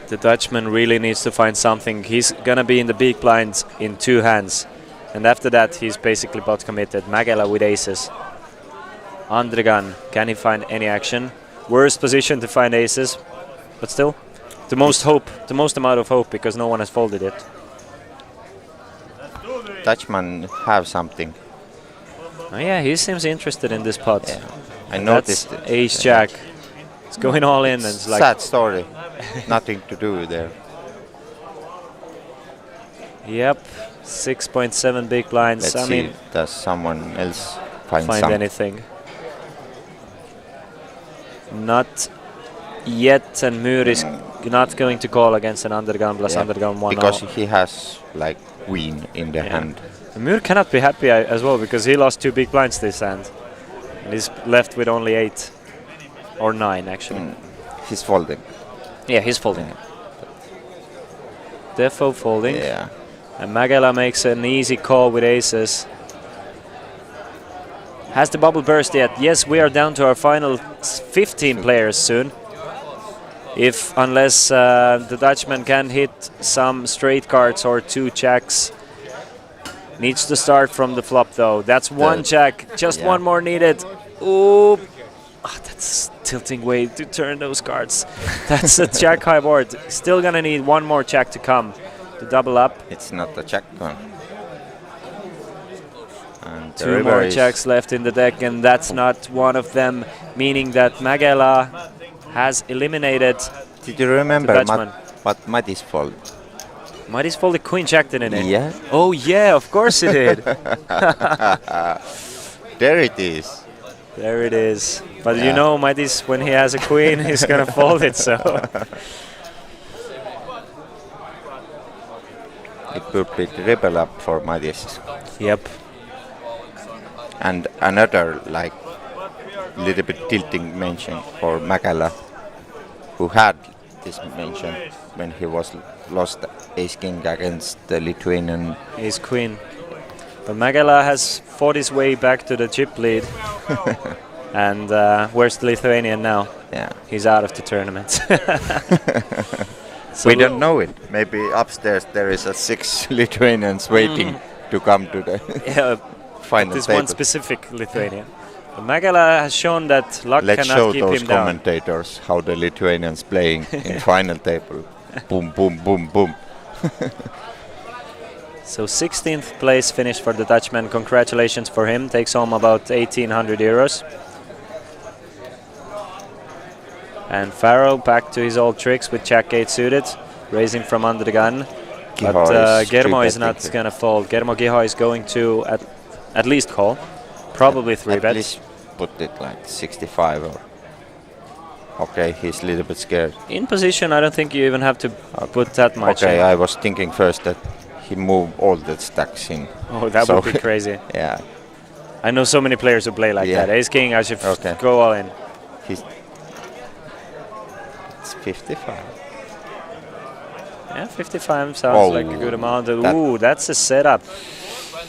The Dutchman really needs to find something. He's gonna be in the big blinds in 2 hands. And after that, he's basically pot committed. Mäkelä with aces. Andregan, can he find any action? Worst position to find aces, but still, the most amount of hope because no one has folded it. Dutchman have something. Oh yeah, he seems interested in this pot. Yeah. I And noticed that's it. ace jack. It's going all in and it's like Sad story. Nothing to do there. yep, 6.7 big blinds. Let's I see, mean, does someone else find find something? anything. Not yet, and Myhr is not going to call against an undergun plus undergun 1 because he has like queen in the hand. Myhr cannot be happy as well because he lost 2 big blinds this hand. And he's left with only 8 or 9 actually. He's folding. Yeah, he's folding. Defo folding. Yeah. And Mäkelä makes an easy call with aces. Has the bubble burst yet? Yes, we are down to our final 15 players soon. Unless the Dutchman can hit some straight cards or 2 jacks. Needs to start from the flop though. That's 1 jack, just 1 more needed. Ooh, that's tilting way to turn those cards. That's a jack high board. Still gonna need 1 more jack to come to double up. It's not a jack one. And 2 more jacks left in the deck, and that's not one of them, meaning that Mäkelä has eliminated. Did you remember Dutchman. what Mattis fold? Mattis folded queen jack, didn't it? Yeah. Oh yeah, of course it did. There it is. There it is. But you know, Mattis, when he has a queen, he's gonna fold it. So It would be triple up for Mattis. yep. And another like little bit tilting mention for Mäkelä, who had this mention when he was lost ace king against the Lithuanian. Ace queen. But Mäkelä has fought his way back to the chip lead. And where's the Lithuanian now? Yeah. He's out of the tournament. So We don't know it. Maybe upstairs there is a 6 Lithuanians waiting to come to the yeah, final this table. one specific Lithuanian. But Mäkelä has shown that luck Let's cannot show keep those him down. commentators how the Lithuanians playing in final table. Boom, boom, boom, boom. So 16th place finish for the Dutchman. Congratulations for him. Takes home about 1,800 euros. And Faro back to his old tricks with Jack-8 suited, raising from under the gun. But Germo is not going to fold. Germo Giho is going to at least call. Probably 3 At bets. least put it like 65 or... Okay, he's a little bit scared. In position, I don't think you even have to put that much Okay, in. I was thinking first that he moved all the stacks in. Oh, that would be crazy. Yeah. I know so many players who play like that. Ace King, I should go all in. It's 55. Yeah, 55 sounds like a good amount. Ooh, that's a setup.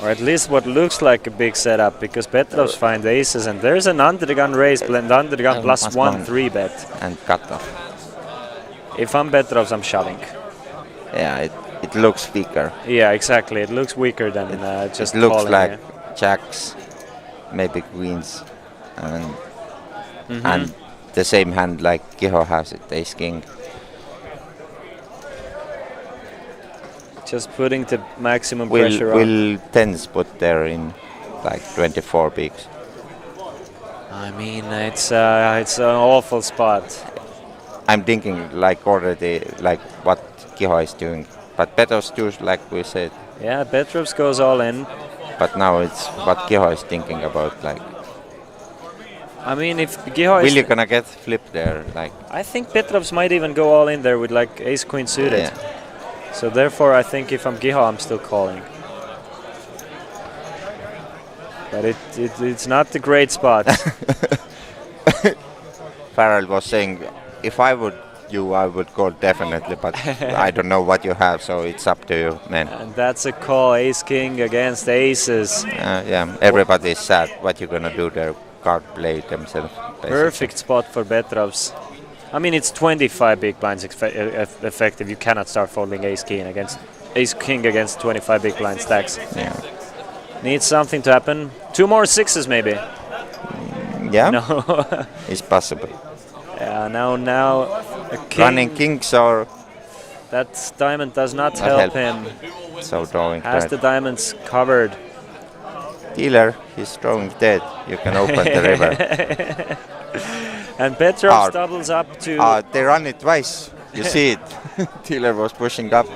Or at least what looks like a big setup, because Petrovs find aces, and there's an under the gun raise, blend under the gun plus 1 3 bet. And cut off. If I'm Petrovs, I'm shoving. Yeah, it looks weaker. Yeah, exactly. It looks weaker than just It looks calling, like yeah. jacks, maybe queens, and the same hand like Giho has it, ace king. Just putting the maximum pressure on. Will tens put there in like 24 bigs? I mean, it's an awful spot. I'm thinking like already like what Giho is doing, but Petrovs too, like we said. Yeah, Petrovs goes all in. But now it's what Giho is thinking about, like. I mean, if Giho Will you gonna get flipped there, like? I think Petrovs might even go all in there with like ace queen suited. Yeah. So therefore, I think if I'm Giho, I'm still calling. But it's not the great spot. Farrell was saying, if I would I would call definitely, but I don't know what you have, so it's up to you, man. And that's a call, ace king against aces. Yeah, everybody is sad. What you gonna do there? Card play themselves. Basically. Perfect spot for Petrovs. I mean, it's 25 big blinds effective. You cannot start folding ace king against 25 big blind stacks. Yeah. Needs something to happen. 2 more sixes maybe. Yeah. No. It's possible. Yeah. Now a king. Running kings or That diamond does not Not help help. him. so drawing Has dead. the diamonds covered. Dealer, he's drawing dead. You can open the river. And Petrov Ah. doubles up to. They run it twice. You see it. Dealer was pushing up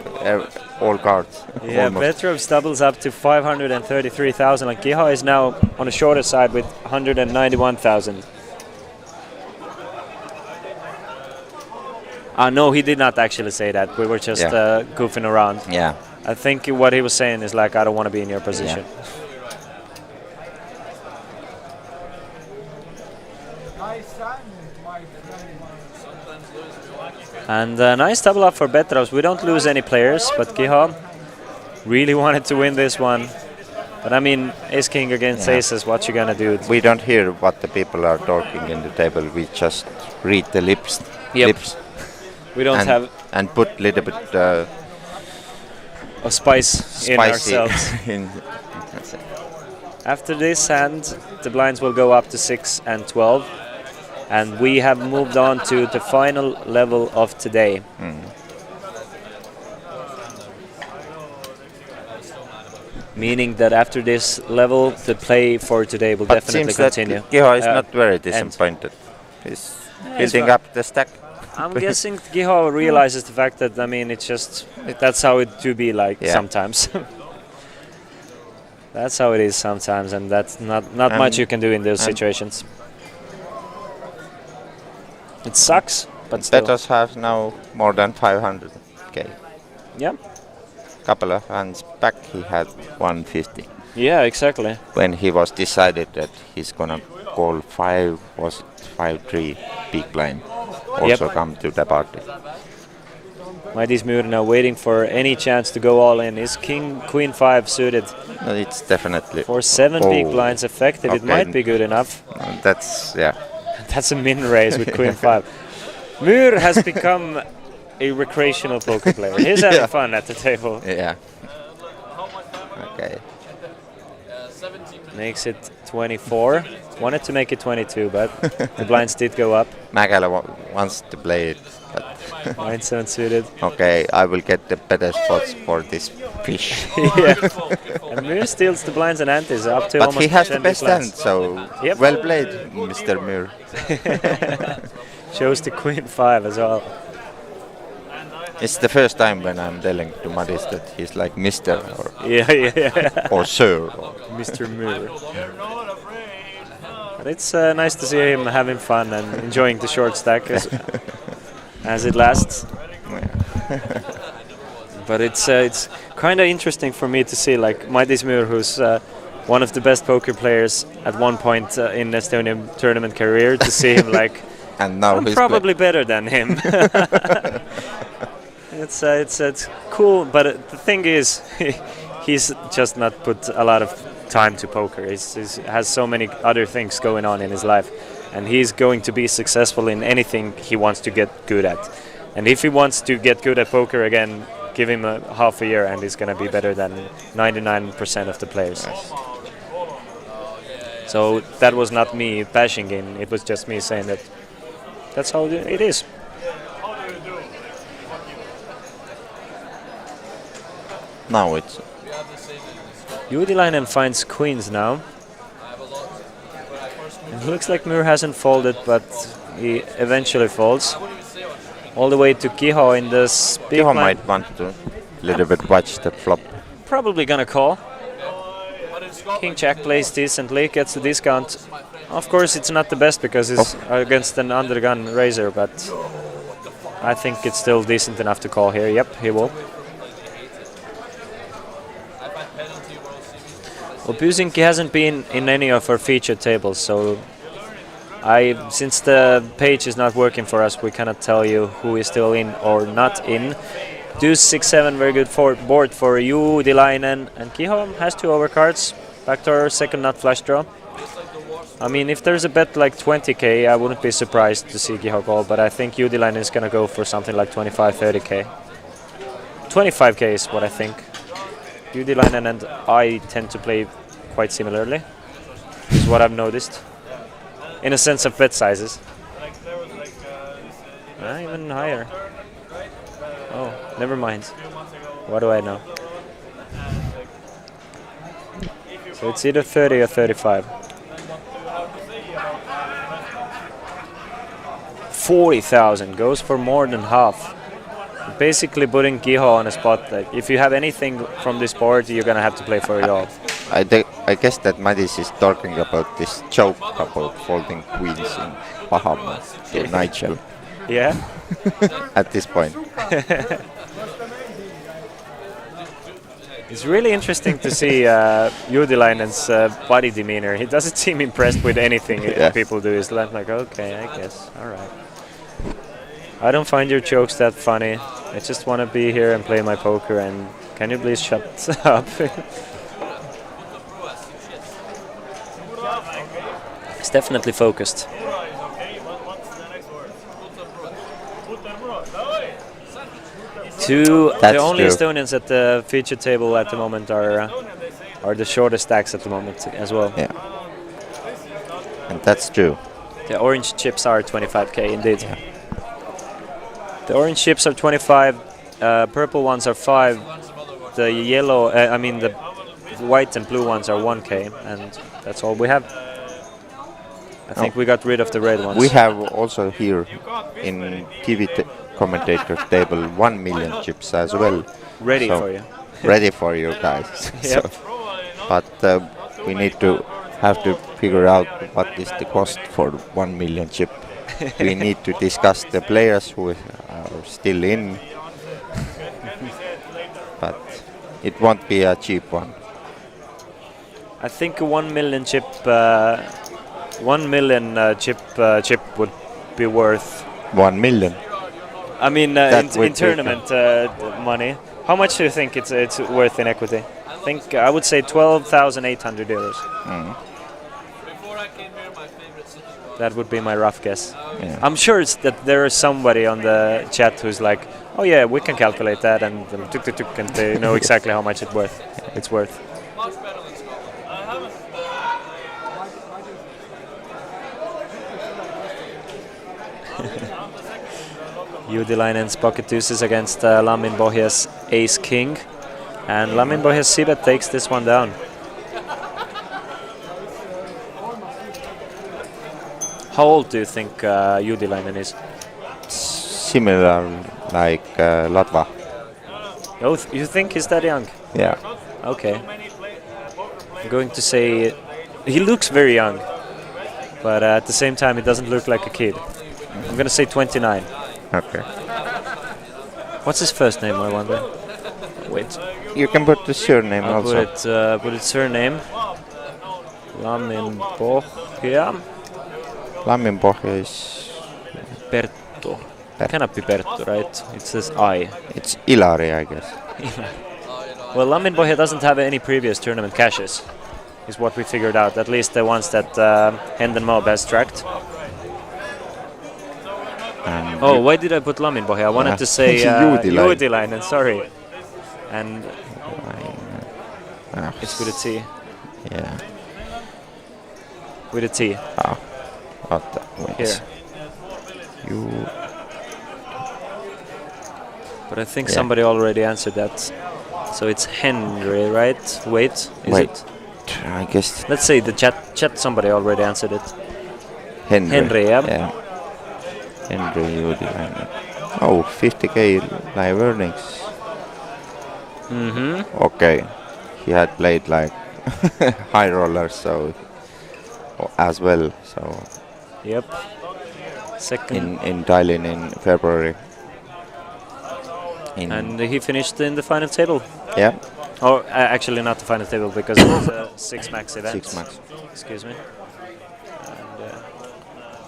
all cards. Yeah, almost. Petrov doubles up to 533,000. And Kiha is now on the shorter side with 191,000. No, he did not actually say that. We were just Yeah. goofing around. Yeah. I think what he was saying is like, I don't want to be in your position. Nice timing, my friend. And nice double up for Petrovs. We don't lose any players, but Kiha really wanted to win this one. But I mean, ace king against Yeah. aces, what you gonna do? We don't hear what the people are talking in the table. We just read the lips. Yep. Lips We don't and, have and put little bit a spice in spicy ourselves. in. That's it. After this hand, the blinds will go up to 6 and 12. And we have moved on to the final level of today. Meaning that after this level, the play for today will But definitely seems continue. that Kiho is Uh, not very end. disappointed. He's Yeah, building well- up the stack. I'm guessing Giho realizes the fact that, I mean, it's just, that's how it do be like Yeah. sometimes. That's how it is sometimes, and that's not much you can do in those situations. It sucks, but still. Betos have now more than 500k. Yeah. Couple of hands back, he had 150. Yeah, exactly. When he was decided that he's gonna call 5-3 big blind, also come to the party. Maitis Muur now waiting for any chance to go all in. Is King Queen 5 suited No, it's definitely. for 7 big blinds effective? It Okay. might be good enough. That's yeah. That's a min raise with Queen 5. Muur has become a recreational poker player. He's having fun at the table. Yeah. Okay. Makes it 24. Wanted to make it 22, but the blinds did go up. Mäkelä wants to play it, but 9-7 suited. okay, I will get the better spots for this fish. Yeah. And Muir steals the blinds and antes up to But almost he has the 10 best big blinds. hand, so Yep. well played, Mr. Muir. Shows the Queen 5 as well. It's the first time when I'm telling to Madis that he's like Mr. Yeah. or Sir. Or Mr. Muir. But it's nice to see him having fun and enjoying the short stack as it lasts. But it's kind of interesting for me to see like Maitis Muir, who's one of the best poker players at one point in Estonian tournament career, to see him like and now I'm he's probably better than him. It's cool, but the thing is, he's just not put a lot of time to poker. He has so many other things going on in his life, and he's going to be successful in anything he wants to get good at. And if he wants to get good at poker again, give him a half a year, and he's going to be better than 99% of the players. So that was not me bashing him. It was just me saying that that's how it is. now it's Juutilainen finds queens now. It looks like Muir hasn't folded, but he eventually folds. All the way to Kiho in this big Kiho blind. might want to little bit watch the flop. Probably gonna call. King Jack plays decently, gets the discount. Of course, it's not the best because it's against an undergun raiser, but I think it's still decent enough to call here. Yep, he will. Well, Pysinki hasn't been in any of our featured tables, so since the page is not working for us, we cannot tell you who is still in or not in. Deuce 6-7, very good board for Juutilainen, and Kiho has 2 overcards. Backdoor, second nut flush draw. I mean, if there's a bet like 20k, I wouldn't be surprised to see Giho call, but I think Judilainen is going to go for something like 25, 30k. 25k is what I think. Judilainen and I tend to play quite similarly, is what I've noticed. In a sense of bet sizes. Even higher. Oh, never mind. What do I know? So it's either 30 or 35. 40,000 goes for more than half. Basically putting Giho on a spot that if you have anything from this board, you're gonna have to play for it all. I guess that Madis is talking about this joke about folding queens in Bahamas to Nigel. Yeah? At this point. It's really interesting to see Judilainen's body demeanor. He doesn't seem impressed with anything people do. He's like, okay, I guess, alright. I don't find your jokes that funny. I just want to be here and play my poker, and can you please shut up? It's definitely focused. The only Estonians at the feature table at the moment are the shortest stacks at the moment as well. Yeah, and that's true. The orange chips are 25k indeed. Yeah. The orange chips are 25, purple ones are 5. The yellow, the white and blue ones are 1k, and that's all we have. I think we got rid of the red ones. We have also here in TV commentator table 1 million chips as well. Ready for you. Ready for you guys. Yep. But we need to have to figure out what is the cost for 1 million chip. We need to discuss the players who are still in. But it won't be a cheap one. I think a 1 million chip chip would be worth 1 million. I mean, in tournament money. How much do you think it's worth in equity? I would say 12,800 euros. That would be my rough guess. Yeah. I'm sure that there is somebody on the chat who's like, oh yeah, we can calculate that, and they know exactly how much it's worth. Judilainen's pocket deuces against Lamin Bohia's ace king, and Lamin Bohia's c-bet takes this one down. How old do you think Judilainen is? Similar like Latva. Oh, you think he's that young? Yeah. Okay. I'm going to say he looks very young, but at the same time he doesn't look like a kid. I'm going to say 29. Okay. What's his first name, I wonder? Wait. You can put the surname I'll also. put its surname. Lamin Bohia. Lamin Bohia is... Perttu. Cannot be Perttu, right? It says I. It's Ilari, I guess. Well, Lamin Bohia doesn't have any previous tournament caches, is what we figured out. At least the ones that Henden Mob has tracked. Oh, why did I put Lamin Bohia? I wanted to say Judilainen, sorry. And it's with a T. Yeah. With a T. Wait. Here. But I think somebody already answered that. So it's Henry, right? Wait, is it? I guess. Let's say the chat somebody already answered it. Henry, yeah. Henry Judilainen. Oh, 50k live earnings. Okay. He had played like high rollers, so as well. So. Yep. Second. In Tallinn in February. And he finished in the final table. Yeah. Or actually not the final table because it was a 6 max event. 6 max. Excuse me. And,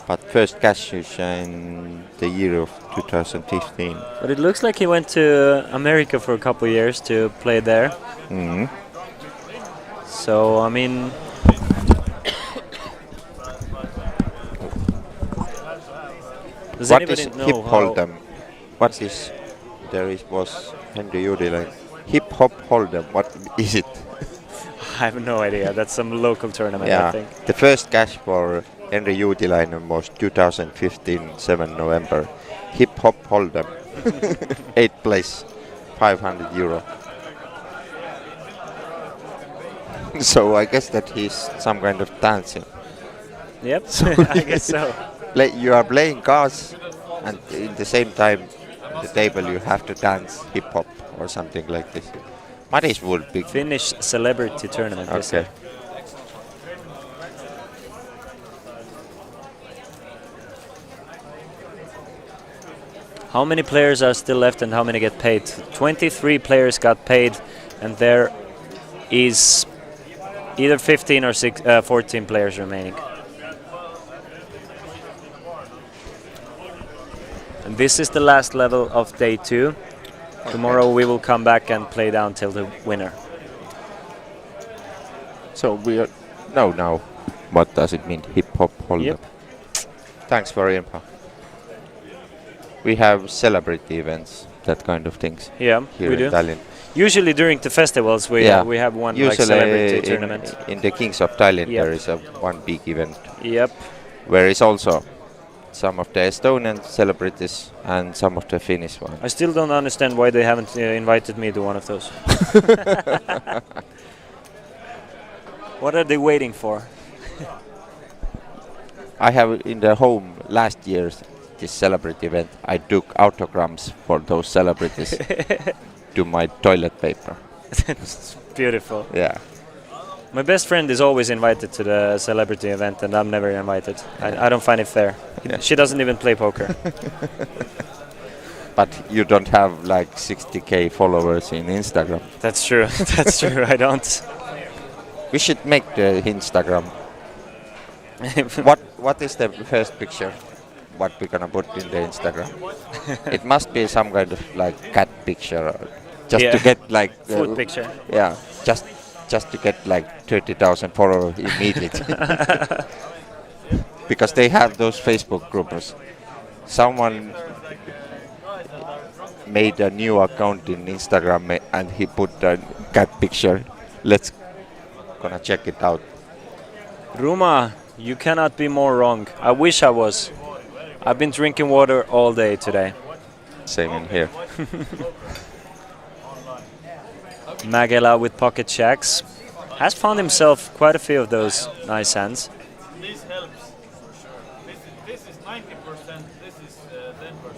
but first cash is in the year of 2015. But it looks like he went to America for a couple of years to play there. So I mean, Does What anybody is know hip how? hold'em? What is was Henry Judilainen. Hip hop hold'em. What is it? I have no idea. That's some local tournament, I Yeah, think. the first cash for Henry Judilainen was 2015 7 November. Hip hop hold'em. 8th place, €500. So I guess that he's some kind of dancing. Yep, I guess so. You are playing cards, and in the same time, the table you have to dance hip hop or something like this. Madis would be Finnish celebrity tournament. they say. okay. How many players are still left and how many get paid? 23 players got paid, and there is either 15 or 14 players remaining. And this is the last level of day 2. Tomorrow we will come back and play down till the winner. So we are now. What does it mean? Hip hop hold'em. Yep. Thanks for info. We have celebrity events, that kind of things. Yeah, Here we in do. Tallinn. Usually during the festivals we have one like celebrity tournament. In the Kings of Tallinn Yep. there is one big event Yep. where is also some of the Estonian celebrities and some of the Finnish ones. I still don't understand why they haven't invited me to one of those. What are they waiting for? I have in the home last year's this celebrity event. I took autograms for those celebrities to my toilet paper. It's beautiful. Yeah. My best friend is always invited to the celebrity event and I'm never invited. I don't find it fair. Yeah. She doesn't even play poker. But you don't have like 60k followers in Instagram. That's true. That's true. I don't. We should make the Instagram. What is the first picture? What we're gonna put in the Instagram? It must be some kind of like cat picture, or just to get like food picture. Yeah, just to get like 30,000 followers immediately. Because they have those Facebook groups. Someone made a new account in Instagram and he put a cat picture. Let's gonna check it out. Ruma, you cannot be more wrong. I wish I was. I've been drinking water all day today. Same in here. Magela with pocket shacks has found himself quite a few of those nice hands. This helps for sure. This is 90%, this is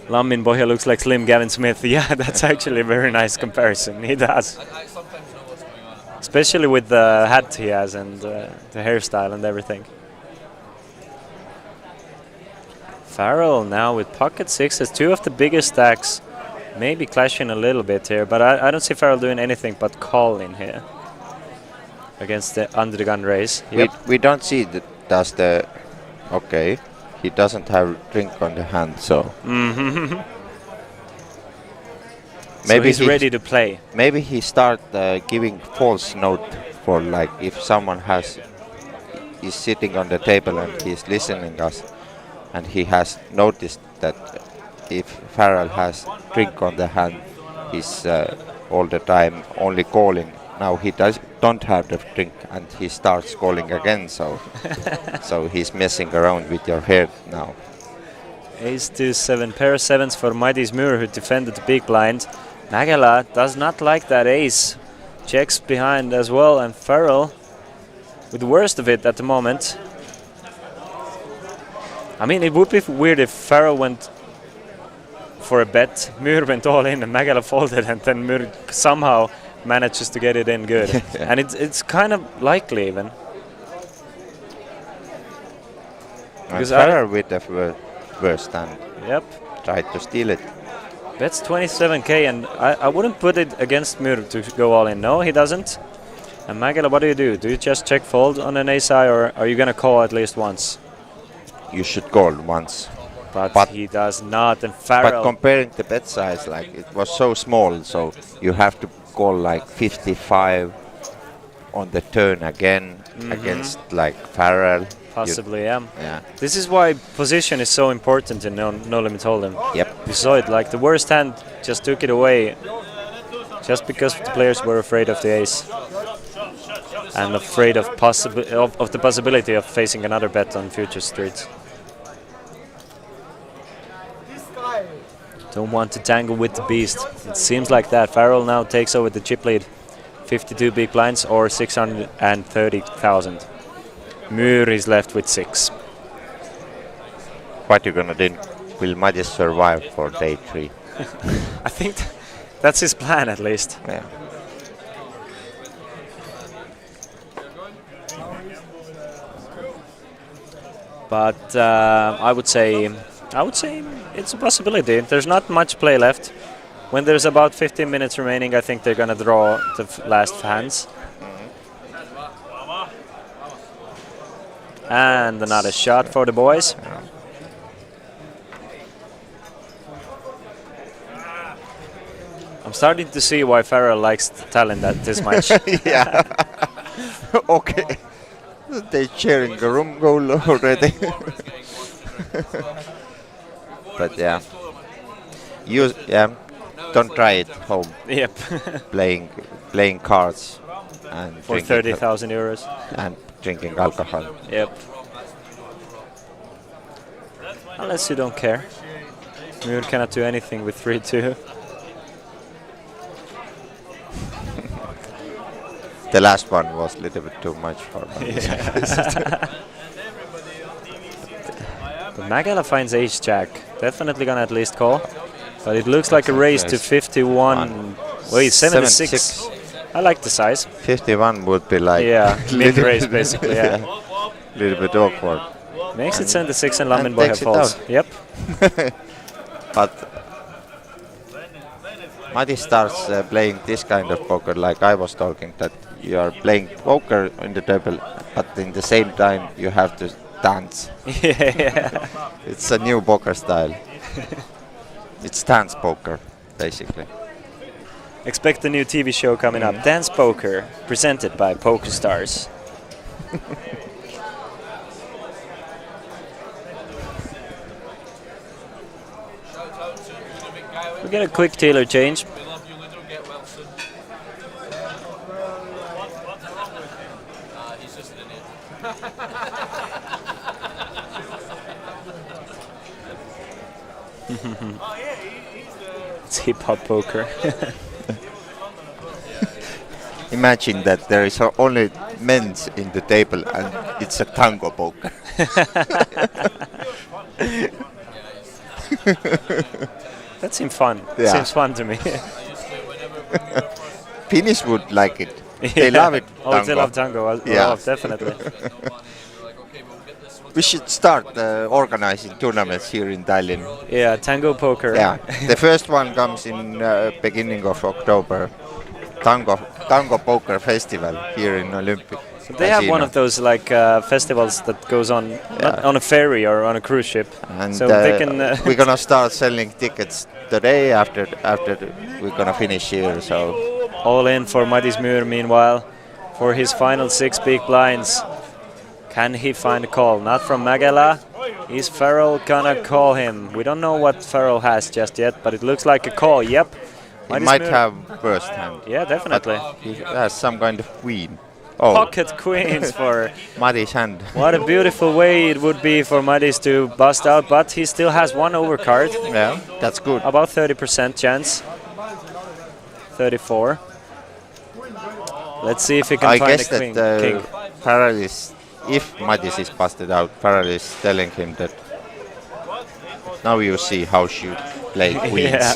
10%. Lammin Bohja looks like Slim Gavin Smith. Yeah, that's actually a very nice comparison. He does. I sometimes know what's going on. Especially with the hat he has and the hairstyle and everything. Farrell now with pocket sixes, 2 of the biggest stacks. Maybe clashing a little bit here, but I don't see Farrell doing anything but calling here against the under the gun raise. Yep. We don't see okay. He doesn't have drink on the hand, so So he's ready to play. Maybe he start giving false note for like if someone is sitting on the table and he's listening us, and he has noticed that if Farrell has drink on the hand, he's all the time only calling. Now he don't have the drink and he starts calling again, so so he's messing around with your head now. Ace 2-7, pair of sevens for Mighty's Muir, who defended the big blind. Magala does not like that ace. Checks behind as well, and Farrell with the worst of it at the moment. I mean, it would be weird if Farrell went for a bet, Muir went all in and Magala folded, and then Muir somehow manages to get it in good. Yeah. And it's kind of likely even. And Because Farrell with the worst hand Yep. tried to steal it. Bets 27k, and I wouldn't put it against Muir to go all in. No, he doesn't. And Magala, what do? Do you just check fold on an ace high, or are you going to call at least once? You should call once. But he does not, and Farrell... But comparing the bet size, like it was so small, so you have to call like 55 on the turn again against like Farrell. Possibly, yeah. Yeah. This is why position is so important in No Limit Hold'em. Yep. You saw it, like the worst hand just took it away just because the players were afraid of the ace and afraid of the possibility of facing another bet on future streets. This guy. Don't want to tangle with the beast. It seems like that. Farrell now takes over the chip lead. 52 big blinds or 630,000. Muir is left with 6. What you gonna do? Will Mattis survive for day 3? I think that's his plan at least. Yeah. But I would say it's a possibility. There's not much play left. When there's about 15 minutes remaining, I think they're gonna draw the last hands. And another shot for the boys. I'm starting to see why Farrell likes talent that this much. Yeah. Okay. They're cheering the room goal already. But yeah. Don't try it home. Yep. playing cards and For 30,000 euros. and drinking alcohol. Yep. Unless you don't care. Muir cannot do anything with 3-2. The last one was a little bit too much for me. But Magala finds ace-jack. Definitely gonna at least call. But it looks like a race to 51. Wait, 76. I like the size. 51 would be like mid-race basically, yeah. A little bit awkward. Makes it 76 and Laminboy takes it falls. down. Yep. But Matti starts playing this kind of poker like I was talking, that you are playing poker in the table, but in the same time you have to dance. Yeah. It's a new poker style. It's dance poker, basically. Expect a new TV show coming up. Dance Poker, presented by Poker Stars. We get a quick tailor change. We love you, Ludo. Get well soon. He's just an idiot. It's hip-hop poker. Imagine that there is only men's in the table and it's a tango poker. That seems fun. Yeah. Seems fun to me. Finnish would like it. They love it. Oh, Tango. they love tango. Yeah. Oh, definitely. We should start organizing tournaments here in Tallinn. Yeah, tango poker. Yeah, the first one comes in beginning of October. Tango Poker Festival here in Olympic. They have one of those like festivals that goes on not on a ferry or on a cruise ship, And so they can. we're gonna start selling tickets the day after we're gonna finish here. So All in for Mattis Muir meanwhile for his final 6 big blinds. Can he find a call? Not from Magala. Is Farrell gonna call him? We don't know what Farrell has just yet, but it looks like a call. Yep. he Mattis might Muir- have first hand. Yeah, definitely. He has some kind of queen. Oh, Pocket queens for. Matti's hand. What a beautiful way it would be for Mattis to bust out, but he still has one overcard. Yeah, that's good. About 30% chance. 34. Let's see if he can I find guess a queen. that King. Farrell is, if Mattis is busted out, Farrell is telling him that now you see how you play queens. Yeah.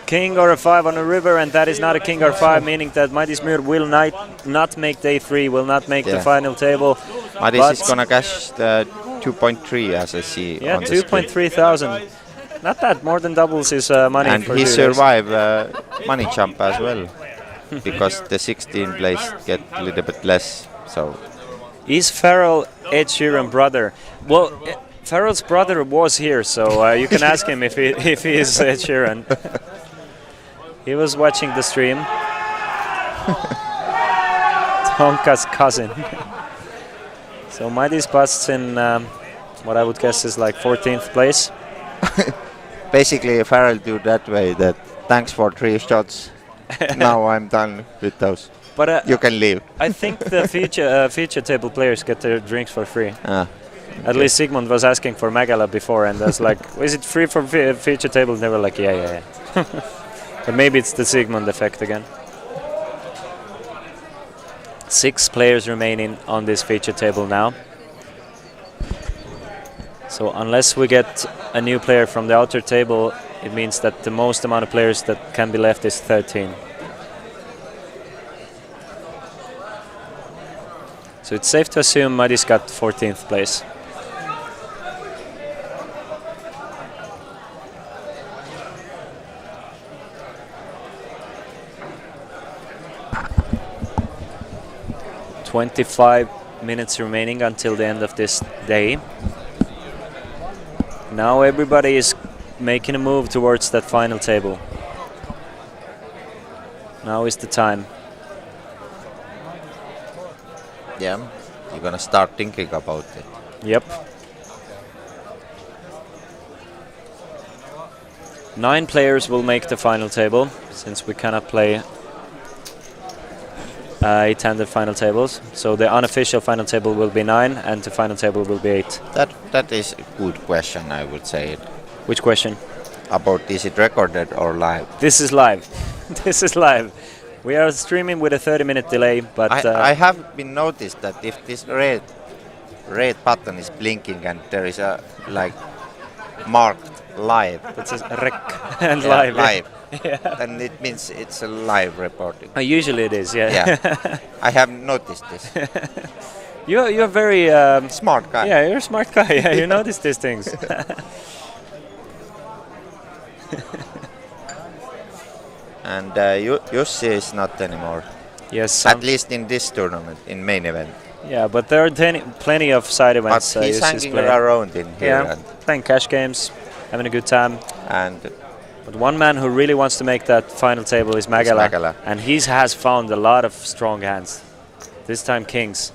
King or a 5 on a river, and that is not a king or 5, meaning that Mattis Muir will not make day 3, will not make the Yeah. final table. Mattis But- is gonna cash the 2.3 as I see. Yeah, on the screen. 2.3 thousand. Not that, more than doubles his money. And for he 2 days. survived money jump as well, because the 16 place get a little bit less. So Is Farrell Ed Sheeran brother? Well, Farrell's brother was here, so you can ask him if he is Ed Sheeran. He was watching the stream. Tonka's cousin. So Mighty's busts in what I would guess is like 14th place. Basically, Farrell do that way. That thanks for 3 shots. Now I'm done with those. But You can leave. I think the feature table players get their drinks for free. At Okay. least Sigmund was asking for Magala before, and I was like, is it free for feature table? And they were like, yeah. But maybe it's the Sigmund effect again. 6 players remaining on this feature table now. So unless we get a new player from the outer table, it means that the most amount of players that can be left is 13. So it's safe to assume Mighty's got 14th place. "25 minutes remaining until the end of this day. Now everybody is making a move towards that final table. Now is the time. Yeah, you're gonna start thinking about it. Yep. 9 players will make the final table, since we cannot play 8-handed final tables. So the unofficial final table will be 9, and the final table will be 8. That is a good question, I would say. Which question? About is it recorded or live? This is live. This is live. We are streaming with a 30-minute delay, but I have been noticed that if this red button is blinking and there is a like marked live, it says rec and yeah, live. live, Yeah. then it means it's a live recording. Usually it is, yeah. Yeah, I have noticed this. You're very Smart guy. yeah, you're a smart guy. Yeah, you notice these things. And Jussi is not anymore. Yes, At least in this tournament, in main event. yeah, but there are plenty of side events. But he's Jussi's hanging playing. around in here. Yeah, playing cash games, having a good time. And But one man who really wants to make that final table is Magala, Magala. and he has found a lot of strong hands. This time kings.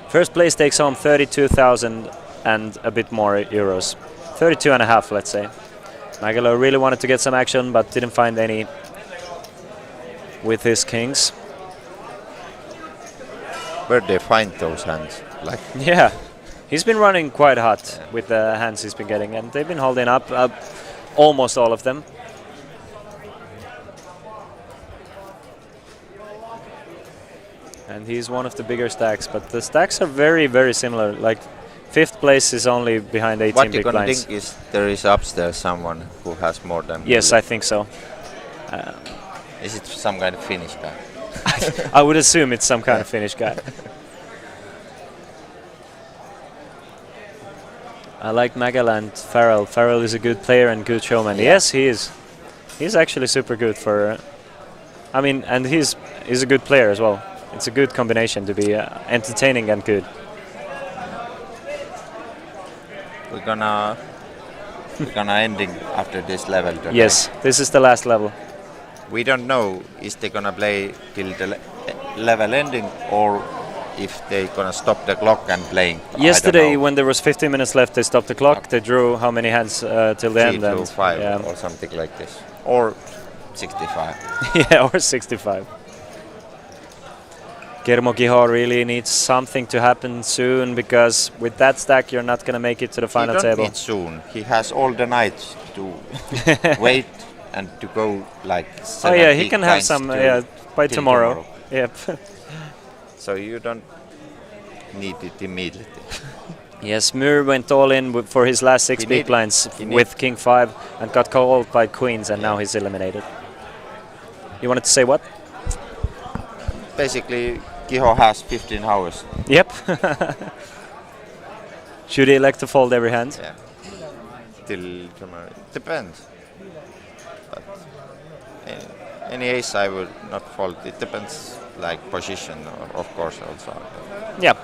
First place takes home 32,000 and a bit more euros. 32 and a half, let's say. Magala really wanted to get some action, but didn't find any with his kings. where do they find those hands? Like, Yeah, he's been running quite hot with the hands he's been getting, and they've been holding up almost all of them. And he's one of the bigger stacks, but the stacks are very, very similar. Like, 5th place is only behind 18 what you're big gonna blinds. think is there is upstairs someone who has more than Yes, you. I think so. Is it some kind of Finnish guy? I would assume it's some kind of Finnish guy. I like Magala and Farrell. Farrell is a good player and good showman. Yeah. Yes, he is. He's actually super good for... I mean, and he's a good player as well. It's a good combination to be entertaining and good. We're gonna ending after this level tonight. Yes, this is the last level. We don't know is they gonna play till the level ending or if they gonna stop the clock and playing. Yesterday, when there was 15 minutes left, they stopped the clock. They drew how many hands till the end? 3 to and 5 yeah. or something like this. Or 65. Yeah, or 65. Germo Gihor really needs something to happen soon, because with that stack you're not going to make it to the final he don't table. need soon. He has all the nights to wait and to go like Oh 7 yeah, he big can have blinds some to by till tomorrow. Yep. So you don't need it immediately. Yes, Muir went all in for his last 6 He big need- blinds he with King 5 and got called by Queens, and now he's eliminated. You wanted to say what? Basically, Kiho has 15 hours. Yep. Should he elect to fold every hand? Yeah. Till tomorrow. Depends. But any ace I would not fold. It depends, like position, of course, also. Yeah.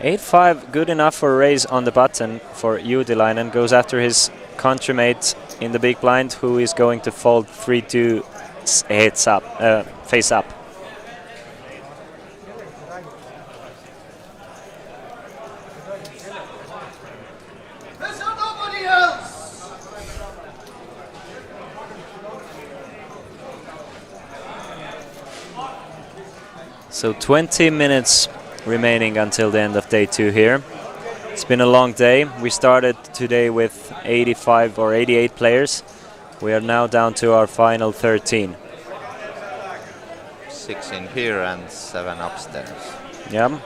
8-5, good enough for a raise on the button for Utilainen. Goes after his countrymate in the big blind, who is going to fold 3-2 heads up, face up. So 20 minutes remaining until the end of day 2 here. It's been a long day. We started today with 85 or 88 players. We are now down to our final 13. 6 in here and 7 upstairs. Yeah.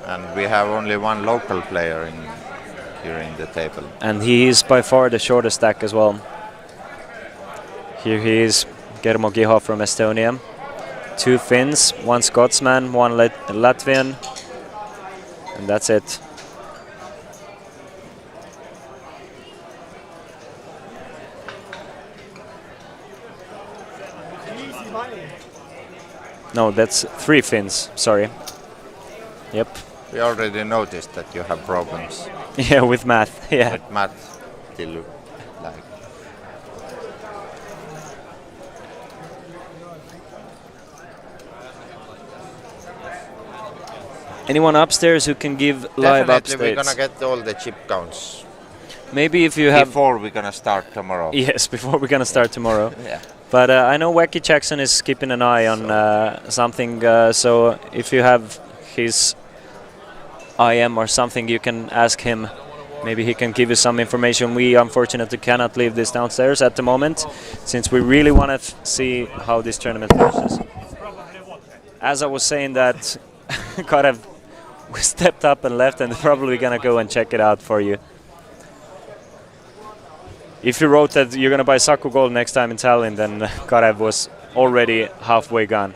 And we have only one local player here in the table. And he is by far the shortest stack as well. Here he is, Germo Giho from Estonia. 2 Finns, 1 Scotsman, 1 Latvian. And that's it. Easy money. No, that's 3 Finns, sorry. Yep. We already noticed that you have problems Yeah, with math, yeah. with math till like Anyone upstairs who can give live definitely we're updates? gonna get all the chip counts Maybe if you have... before we're gonna start tomorrow. Yes, before we're gonna start tomorrow. Yeah. But I know Wacky Jackson is keeping an eye on something, so if you have his IM or something, you can ask him. Maybe he can give you some information. We unfortunately cannot leave this downstairs at the moment, since we really want to see how this tournament finishes. As I was saying that, Karev stepped up and left, and probably gonna go and check it out for you. If you wrote that you're gonna buy Saku Gold next time in Tallinn, then Karev was already halfway gone.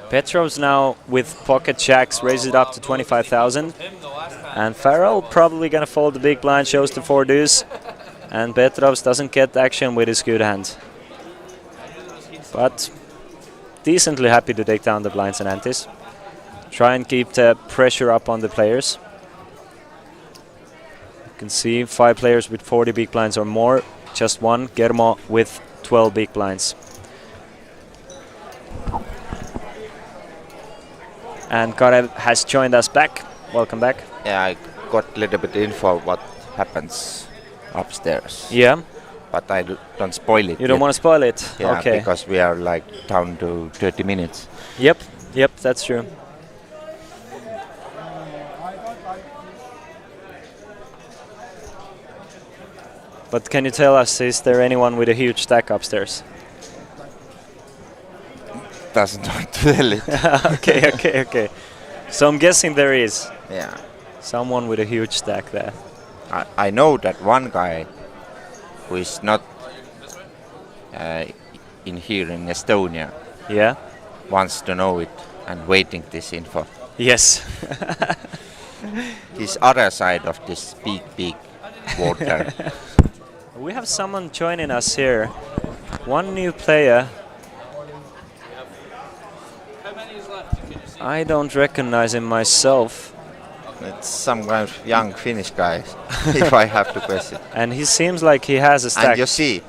Petrov's now with pocket jacks, raises it up to 25,000. And Farrell probably gonna fold the big blind, shows the 4 deuce. And Petrovs doesn't get action with his good hand. But decently happy to take down the blinds and antes. Try and keep the pressure up on the players. You can see 5 players with 40 big blinds or more. Just 1, Germo with 12 big blinds. And Karev has joined us back. Welcome back. Yeah, I got a little bit info what happens upstairs. Yeah. But I don't spoil it. You don't want to spoil it? Yeah, okay. because we are like down to 30 minutes. Yep, that's true. But can you tell us, is there anyone with a huge stack upstairs? Doesn't want to tell it. Okay. So I'm guessing there is. Yeah. Someone with a huge stack there. I know that one guy who is not in here in Estonia Yeah? wants to know it and waiting this info. Yes. This other side of this big water. We have someone joining us here. One new player. How many is left? Can you see? I don't recognize him myself. It's some kind of young Finnish guy, if I have to question. And he seems like he has a stack. And you see,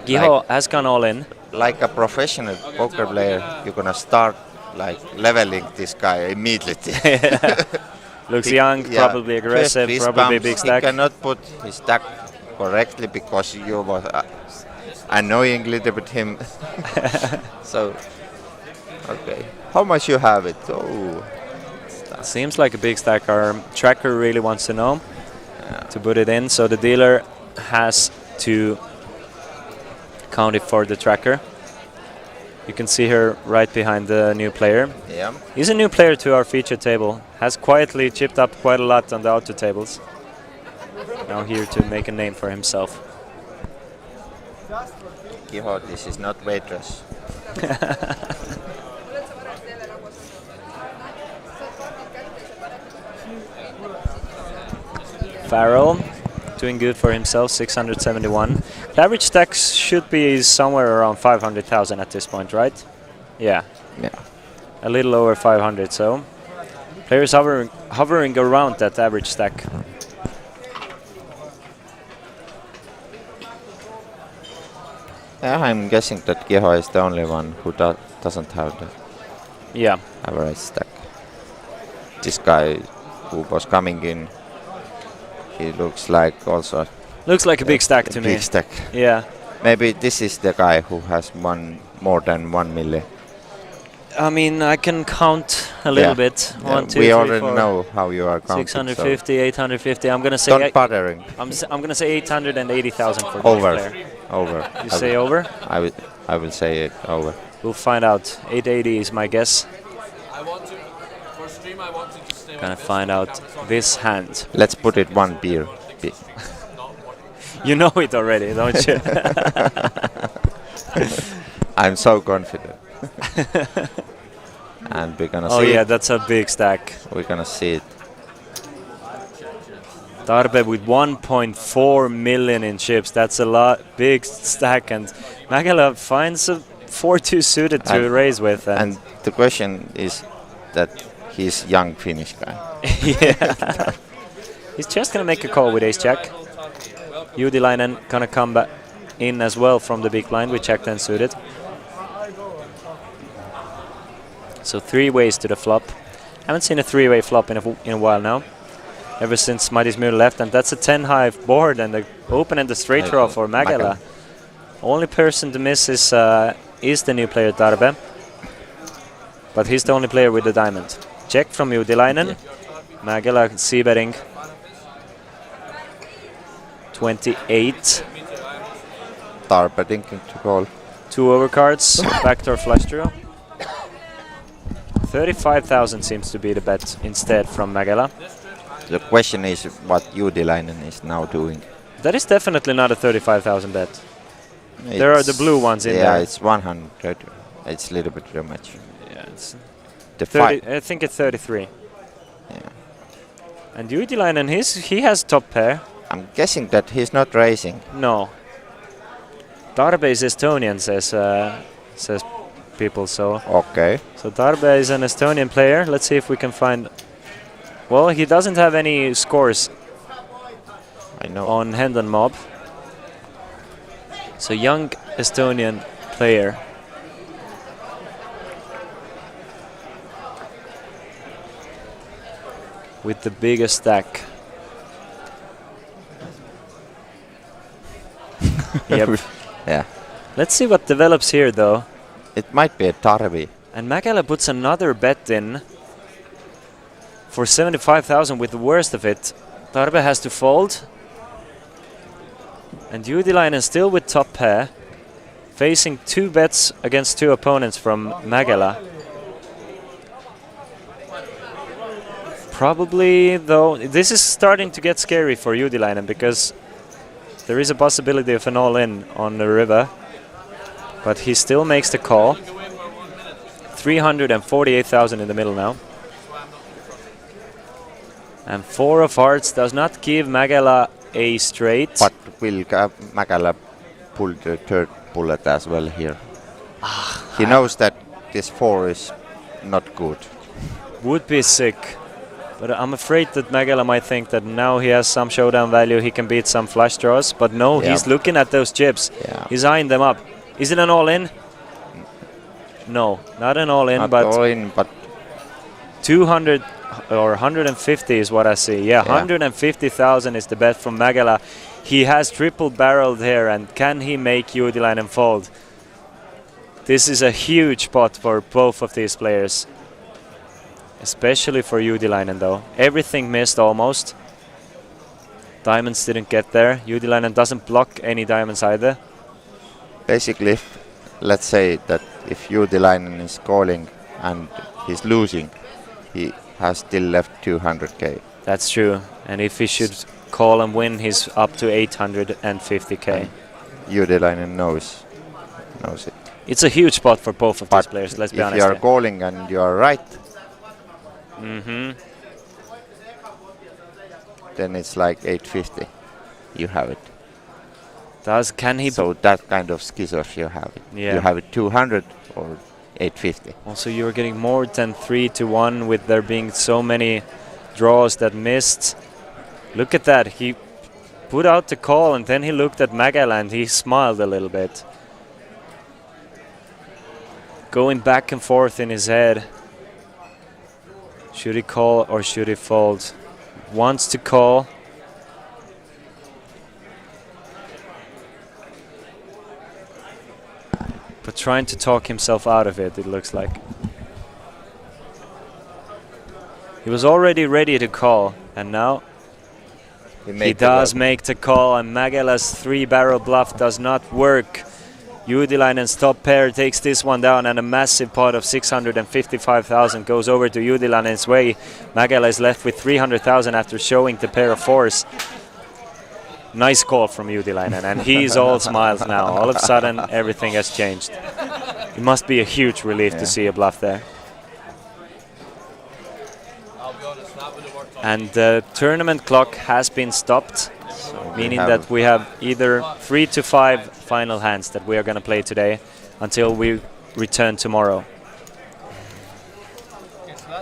Giho has gone all in. like a professional poker player, you're gonna start like leveling this guy immediately. Looks He- young, yeah, probably first aggressive, fist probably bumps, big stack. He cannot put his stack correctly because you were annoying a little bit him. So, okay. How much you have it? Oh, Seems like a big stack. Our tracker really wants to know to put it in, so the dealer has to count it for the tracker. You can see her right behind the new player. yeah. He's a new player to our feature table. Has quietly chipped up quite a lot on the auto tables. Now here to make a name for himself. Kiho, this is not waitress. Farrell doing good for himself, 671. The average stack should be somewhere around 500,000 at this point, right? Yeah, Yeah. a little over 500, so Players hovering around that average stack. Yeah, I'm guessing that Keho is the only one who doesn't have the Yeah. average stack. This guy who was coming in, he looks like also Looks like a big stack a to big me. stack. Yeah. Maybe this is the guy who has more than 1 million. I mean, I can count a little bit. Yeah, 1, 2, we 3, already 4, know how you are counting. 650, 850. I'm gonna say. Don't bothering. I'm gonna say 880,000 for Over. this player. Over. You say over? I will say it over. We'll find out. 880 is my guess. I want to, for stream, I want to stay Gonna like this. find out this hand. Let's put it one beer. You know it already, don't you? I'm so confident. And we're gonna Oh see yeah, it. that's a big stack. We're gonna see it. Tarbe with 1.4 million in chips. That's a lot, big stack. And Mäkelä finds a 4-2 suited to And- raise with. And the question is that he's young Finnish guy. Yeah. He's just gonna make a call with ace jack. Judilainen gonna come back in as well from the big blind with jack 10 suited. So 3 ways to the flop. Haven't seen a 3-way flop in a while now. Ever since Mattis Müller left, and that's a 10 high board and the open and the straight draw for Mäkelä. Only person to miss is the new player Tarbe. But he's the only player with the diamond. Check from Judilainen. Mäkelä c-betting 28. Tarpe thinking to call. 2 overcards, backdoor flush draw. 35,000 seems to be the bet instead from Mäkelä. The question is what Judilainen is now doing. That is definitely not a 35,000 bet. There are the blue ones in yeah, there. it's 100. It's a little bit too much. Yeah, it's The 30, I think it's 33. Yeah. And Judilainen, he has top pair. I'm guessing that he's not raising. No. Tarbe is Estonian, says people. So Okay. Tarbe is an Estonian player. Let's see if we can find. Well, he doesn't have any scores I know. on Hendon Mob. So young Estonian player. With the biggest stack. Yep. Yeah. Let's see what develops here though. It might be a Tarvi. And Mäkelä puts another bet in for 75,000 with the worst of it. Tarbe has to fold. And Judilainen still with top pair. Facing 2 bets against 2 opponents from Mäkelä. Probably though, this is starting to get scary for Judilainen because there is a possibility of an all-in on the river. But he still makes the call. 348,000 in the middle now. And 4 of hearts does not give Mäkelä a straight. But will Mäkelä pull the third bullet as well here? He knows that this 4 is not good. Would be sick. But I'm afraid that Mäkelä might think that now he has some showdown value, he can beat some flush draws. But no, Yeah. he's looking at those chips. Yeah. He's eyeing them up. Is it an all-in? No, not an all-in, Not but all in, but 200 or 150 is what I see. Yeah, 150,000 is the bet from Mäkelä. He has triple barreled here, and can he make Judilainen fold? This is a huge pot for both of these players. Especially for Judilainen though. Everything missed almost. Diamonds didn't get there. Judilainen doesn't block any diamonds either. basically, let's say that if Judilainen is calling and he's losing, he has still left 200k. That's true. And if he should call and win, he's up to 850k. Judilainen knows it. It's a huge spot for both of these players, let's be if honest. you are here. calling and you are right, then it's like 850. You have it. Can he So that kind of scissors you have it. Yeah. You have it 200 or 850. Also, you were getting more than 3-1 with there being so many draws that missed. Look at that. He put out the call and then he looked at Magala and he smiled a little bit. Going back and forth in his head. Should he call or should he fold? Wants to call. But trying to talk himself out of it, it looks like. He was already ready to call, and now he does make the call, and Magala's 3-barrel bluff does not work. Juutilainen's top pair takes this one down, and a massive pot of 655,000 goes over to Juutilainen's way. Magala is left with 300,000 after showing the pair of fours. Nice call from Juutilainen, and he's all smiles now. All of a sudden, everything has changed. It must be a huge relief to see a bluff there. And the tournament clock has been stopped, meaning that we have either 3 to 5 final hands that we are going to play today until we return tomorrow.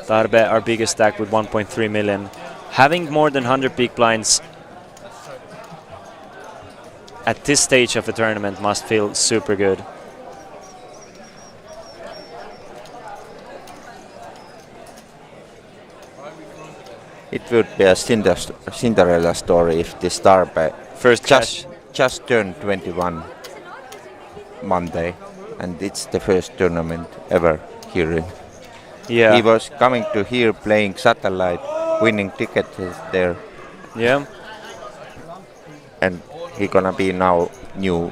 Tarbe, our biggest stack with 1.3 million. Having more than 100 big blinds at this stage of the tournament must feel super good. It would be a Cinderella story if this Tarbe First just turned 21 Monday, and it's the first tournament ever here in. Yeah. He was coming to here playing satellite, winning tickets there. Yeah. And he gonna be now new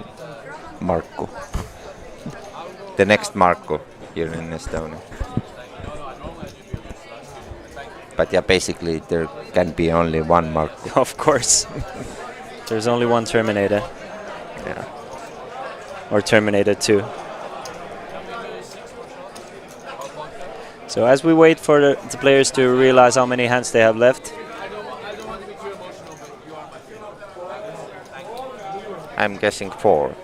Markku. The next Markku here in Estonia. But yeah, basically there can be only one Markku. Of course. There's only one Terminator. Yeah. Or Terminator 2. So as we wait for the players to realize how many hands they have left. I'm guessing 4.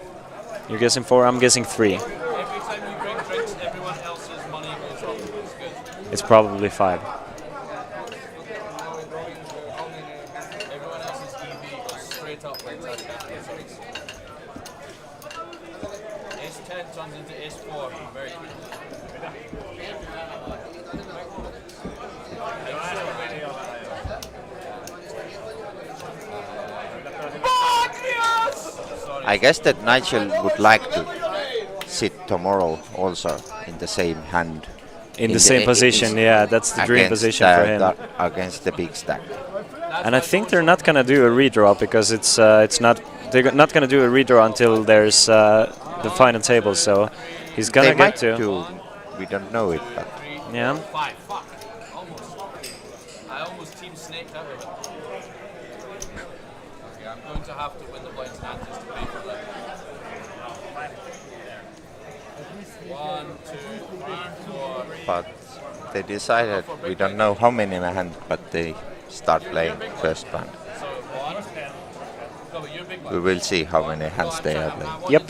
You're guessing 4, I'm guessing 3. Every time you drink drinks, everyone else's money goes up. It's good. It's probably 5. Everyone else's EV goes straight up like that. S10 turns into S4 very quickly. I guess that Nigel would like to sit tomorrow also in the same hand. In the same position, yeah, that's the dream position for him. Against the big stack. And I think they're not going to do a redraw because it's not. They're not going to do a redraw until there's the final table. So he's going to get to. We don't know it, but yeah. Fuck. Almost. I almost team snaked out of it. Okay, I'm going to have to win the blinds hand just to pay for that. 1, 2, 3, 4. but they decided we don't know how many hand, but they start playing first round. So 1. No, but you're big We will see how many hands they are playing. Yep.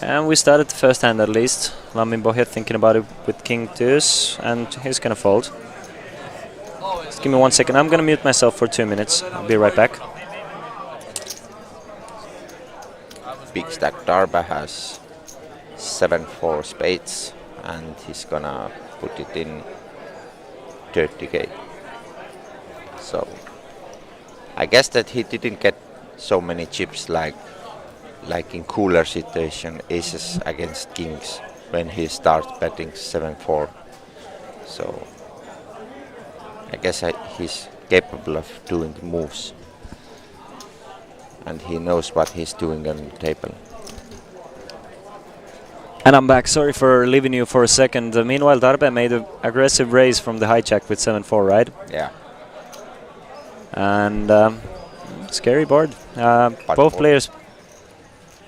And we started the first hand at least. Lamin Bohet thinking about it with King Deuce, and he's gonna fold. Just give me 1 second. I'm gonna mute myself for 2 minutes. I'll be right back. Big stack Darba has 7-4 spades, and he's gonna put it in 30k. So I guess that he didn't get so many chips like in cooler situation, aces against kings, when he starts betting 7-4. So I guess he's capable of doing moves, and he knows what he's doing on the table. And I'm back. Sorry for leaving you for a second. Meanwhile, Darbe made an aggressive raise from the hijack with 7-4, right? Yeah. And scary board. Both players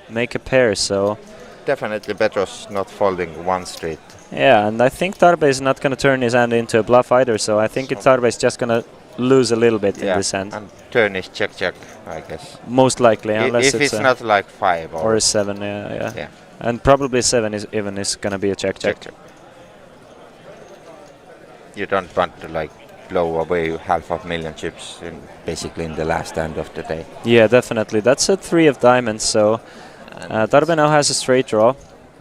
make a pair, so Definitely Petros not folding one straight. yeah, and I think Tarbe is not going to turn his hand into a bluff either, so I think Tarbe is just going to lose a little bit in this hand. And turn is check, I guess. Most likely, unless if it's not like 5 or a 7, yeah. Yeah. And probably 7 is even is gonna be a check. You don't want to like blow away 500,000 chips basically in the last hand of the day. Yeah, definitely. That's a 3 of diamonds, so Darbe now has a straight draw.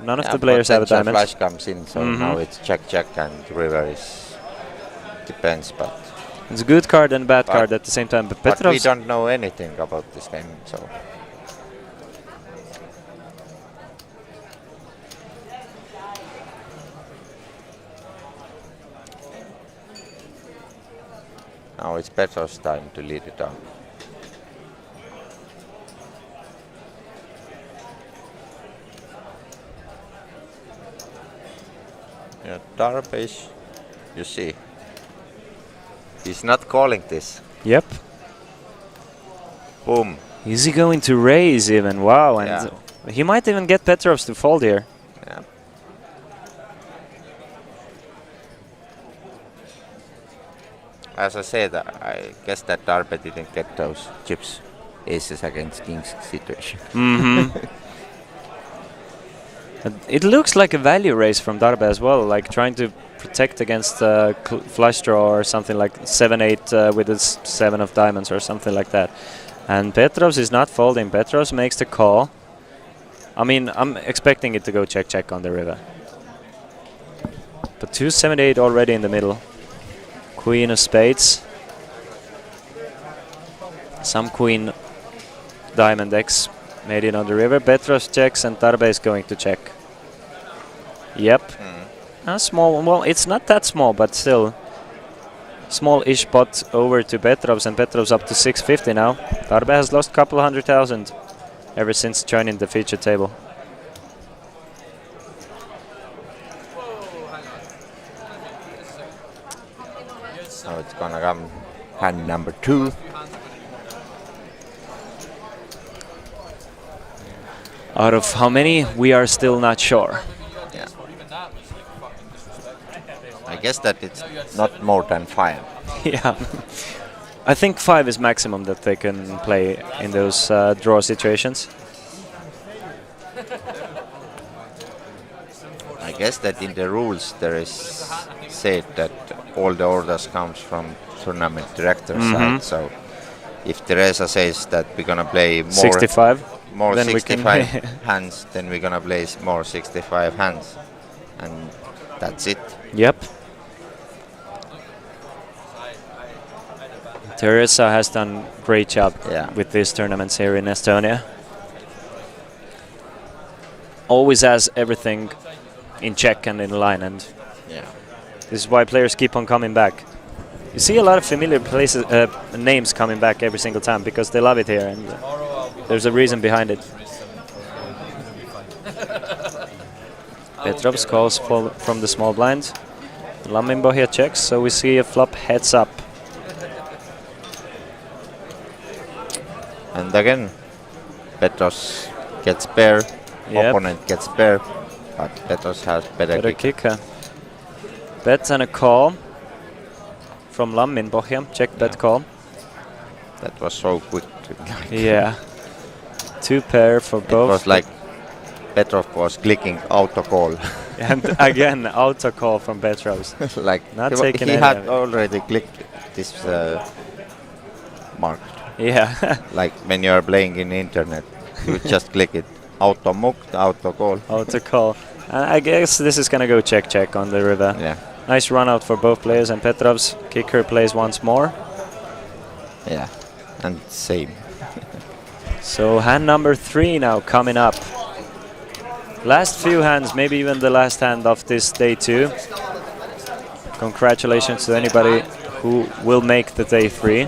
None of the players have a diamond. Flash comes in, so now it's check and river is depends, but It's a good card and a bad card at the same time. But we Petrov's don't know anything about this game, so now it's Petrov's time to lead it out. Yeah, Darbesh, you see, he's not calling this. Yep. Boom. Is he going to raise even? Wow, and he might even get Petrov's to fold here. Yeah. As I said, I guess that Darbe didn't get those chips. Aces against kings situation. It looks like a value raise from Darbe as well, like trying to protect against flush draw or something like 7-8 with a 7 of diamonds or something like that. And Petrov's is not folding. Petrov's makes the call. I mean, I'm expecting it to go check on the river. But 2-7-8 already in the middle. Queen of spades. Some queen diamond X made it on the river. Petrov's checks and Darbe is going to check. Yep. A small one. Well, it's not that small, but still. Small-ish pot over to Petrov's, and Petrov's up to 650 now. Darbe has lost a couple 100,000 ever since joining the feature table. Now it's gonna come hand number 2. Out of how many, we are still not sure. Yeah. I guess that it's not more than 5. Yeah. I think 5 is maximum that they can play in those draw situations. I guess that in the rules there is said that all the orders comes from tournament director side. So if Teresa says that we're gonna play more 65, then 65 hands, then we're gonna play more 65 hands, and that's it. Yep. Teresa has done great job with these tournaments here in Estonia. Always has everything in check and in line, and this is why players keep on coming back. You see a lot of familiar places, names coming back every single time because they love it here, and there's a reason behind it. Petrov's calls from the small blind. Lamimbo here checks, so we see a flop heads up. And again, Petros gets pair, opponent gets pair, but Petros has better kicker. Bet and a call from Lamminbo here. Check bet call. That was so quick. Yeah. 2 pair for both. It was like Petrov was clicking auto call. And again, auto call from Petrov's. Like not taking he any had of it. already clicked this mark. Yeah. Like when you are playing in internet, you just click it. Auto mukt, auto call. Auto call. I guess this is gonna go check on the river. Yeah. Nice run out for both players, and Petrov's kicker plays once more. Yeah. And same. So hand number 3 now coming up. Last few hands, maybe even the last hand of this day 2. Congratulations to anybody who will make the day 3.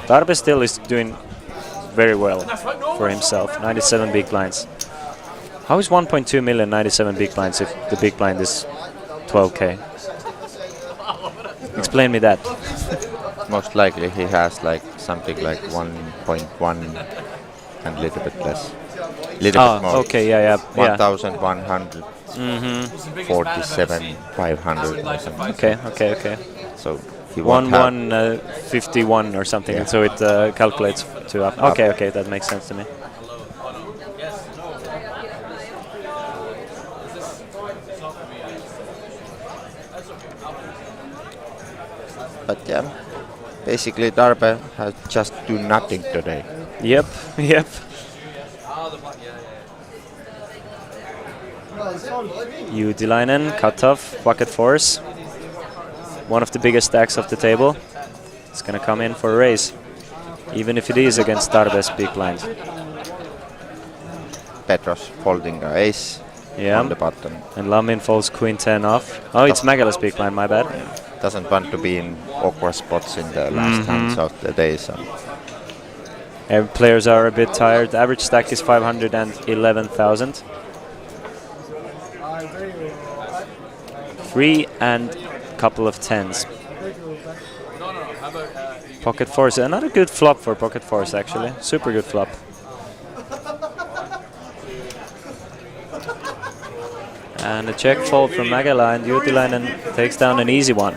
Darbe still is doing very well for himself. 97 big blinds. How is 1.2 million 97 big blinds if the big blind is 12k? Explain me that. Most likely he has like something like 1.1 and a little bit less. Little bit more. Okay, yeah. 1,147, 500 or something. Okay. So he won't have 151 or something, and so it calculates to up. Okay, that makes sense to me. Yeah. Basically, Darbe has just do nothing today. Yep, yep. Uutilainen, cut off, bucket force. One of the biggest stacks of the table. It's gonna come in for a raise, even if it is against Darbe's big blind. Petros folding a ace Yeah. on the button. And Lamin folds queen 10 off. Oh, it's Magala's big blind, my bad. Doesn't want to be in awkward spots in the last hands of the day. So Players are a bit tired. Average stack is 511,000. 3 and couple of 10s. Pocket Force, another good flop for Pocket Force actually. Super good flop. And a check fold from Magala, and Uutilainen takes down an easy one.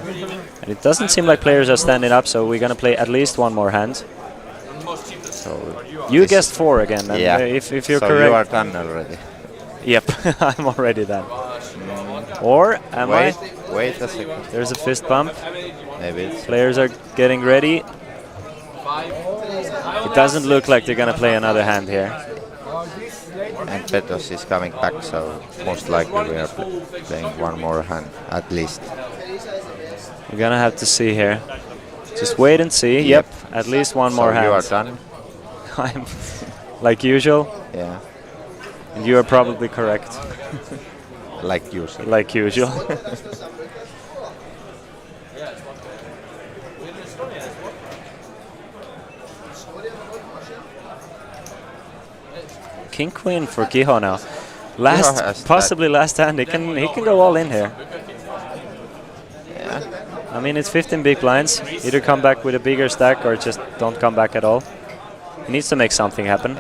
And it doesn't seem like players are standing up, so we're gonna play at least one more hand. So you guessed 4 again, and yeah. if you're so correct. you are done already. Yep, I'm already done. Or am I? Wait a second. There's a fist bump. Maybe it's Players are getting ready. It doesn't look like they're gonna play another hand here. and Petros is coming back, so most likely we are playing one more hand at least. We're gonna have to see here. Just wait and see. Yep, at least one more hand. You are done? I'm like usual. Yeah. And you are probably correct. Like usual. Like usual. King Queen for Kiho now. Possibly last hand. He can go all in here. Yeah. I mean, it's 15 big blinds. Either come back with a bigger stack or just don't come back at all. He needs to make something happen.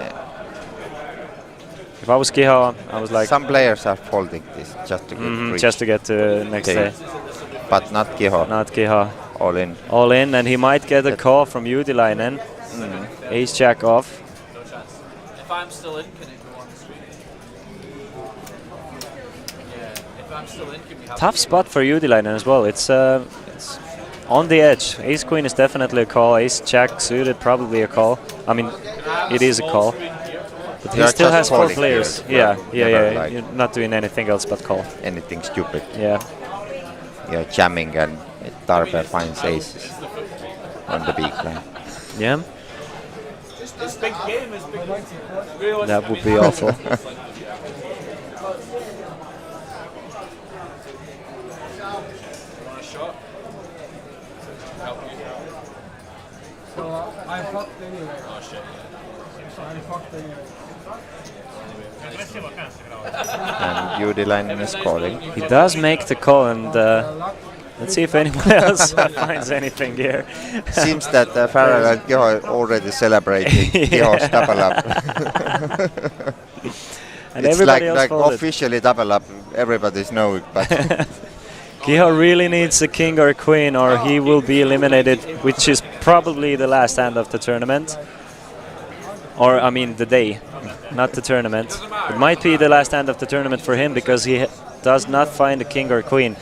If I was Kiho, I was like... Some players are folding this just to get just to get to next day. But not Kiho. Not Kiho. All in. All in, and he might get a call from Uutilainen. Ace jack off. If I'm still in, can it go on the screen? Yeah, if I'm still in, can we have... Tough spot for Uutilainen as well. It's on the edge. Ace queen is definitely a call. Ace jack suited, probably a call. I mean, it is a call. But he still has 4 players. Yeah. Like You're not doing anything else but call. anything stupid. Yeah. You're jamming and Darbe finds aces on the big line. Yeah. This big game is big. That would be awful. So I fucked anyway. Oh shit. I fucked anyway. And Uutilainen is calling. He does make the call, and let's see if anyone else finds anything here. Seems that Farrell and Kiho are already celebrating Kiho's double up. And It's everybody else like folded. officially double up, everybody's knowing, but Kiho really needs a king or a queen, or he will be eliminated, which is probably the last hand of the tournament. Or, I mean, the day, not the tournament. It might be the last hand of the tournament for him, because he does not find a king or a queen.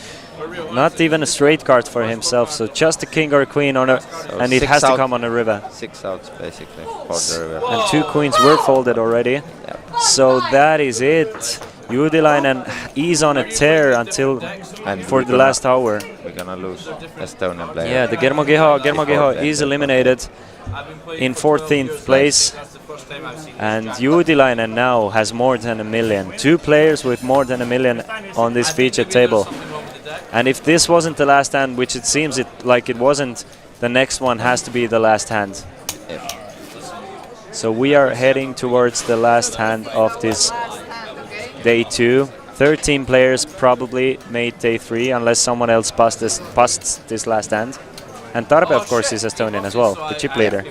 Not even a straight card for himself, so just a king or a queen on a, and it has to come on a river. 6 outs basically for the river. And 2 queens were folded already. So that is it. Uutilainen is on a tear until And for the last hour. We're gonna lose Estonian player. Yeah, the Germo Geho is eliminated in 14th place. And Uutilainen now has more than 1 million. 2 players with more than 1 million on this featured table. And if this wasn't the last hand, which it seems like it wasn't, the next one has to be the last hand. Yeah. So we are heading towards the last hand of this day 2. 13 players probably made day 3, unless someone else busts this last hand. And Darbe, of course, is Estonian as well, the chip leader.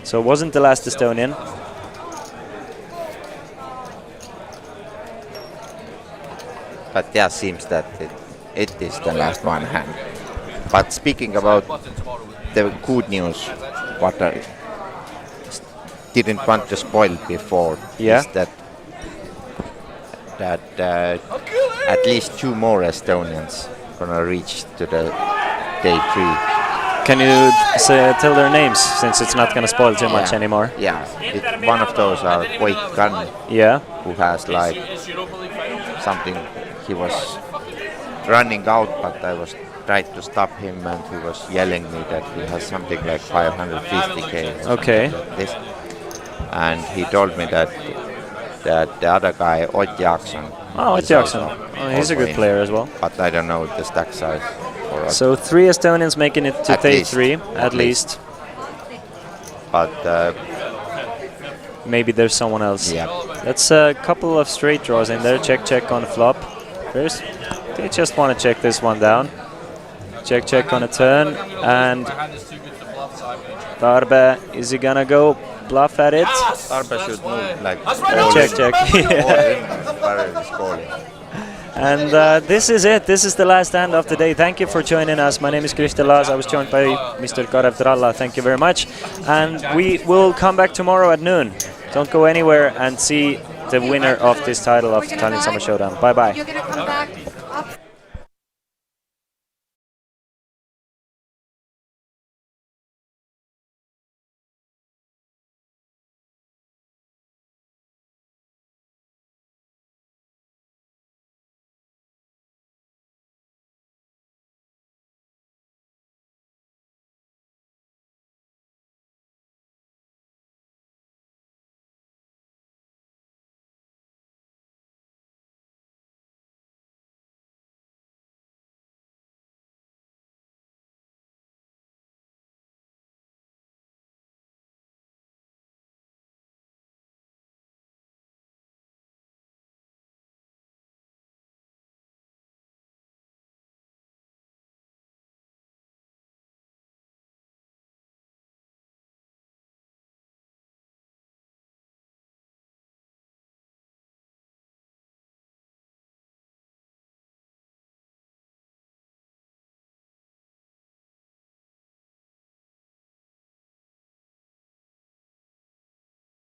So it wasn't the last Estonian. But yeah, seems that it is the last one hand. But speaking about the good news, what I didn't want to spoil before, is that at least 2 more Estonians gonna reach to the day 3. Can you tell their names, since it's not going to spoil too much anymore? Yeah, one of those are Wake Gun, Yeah. who has like something. He was running out, but I was trying to stop him, and he was yelling me that he has something like 550k. or Okay. something like this. And he told me that the other guy, Odd Jackson. Oh, is Jackson. also- Oh, he's a also good in, player as well. but I don't know the stack size. For Odd. So 3 Estonians making it to At day least. 3, at least. But Maybe there's someone else. yeah, That's a couple of straight draws in there. Check on flop. First, they just want to check this one down. Check on a turn. And My hand is too good to bluff, so I'm going to check. Darbe, is he gonna go bluff at it? Arba should move like Check. barrel is calling. And this is it. This is the last hand of the day. Thank you for joining us. My name is Krister Laas. I was joined by Mr. Karev Dralla. Thank you very much. And we will come back tomorrow at noon. Don't go anywhere and see the winner of this title of Tallinn Summer Showdown. Bye-bye. You're gonna come back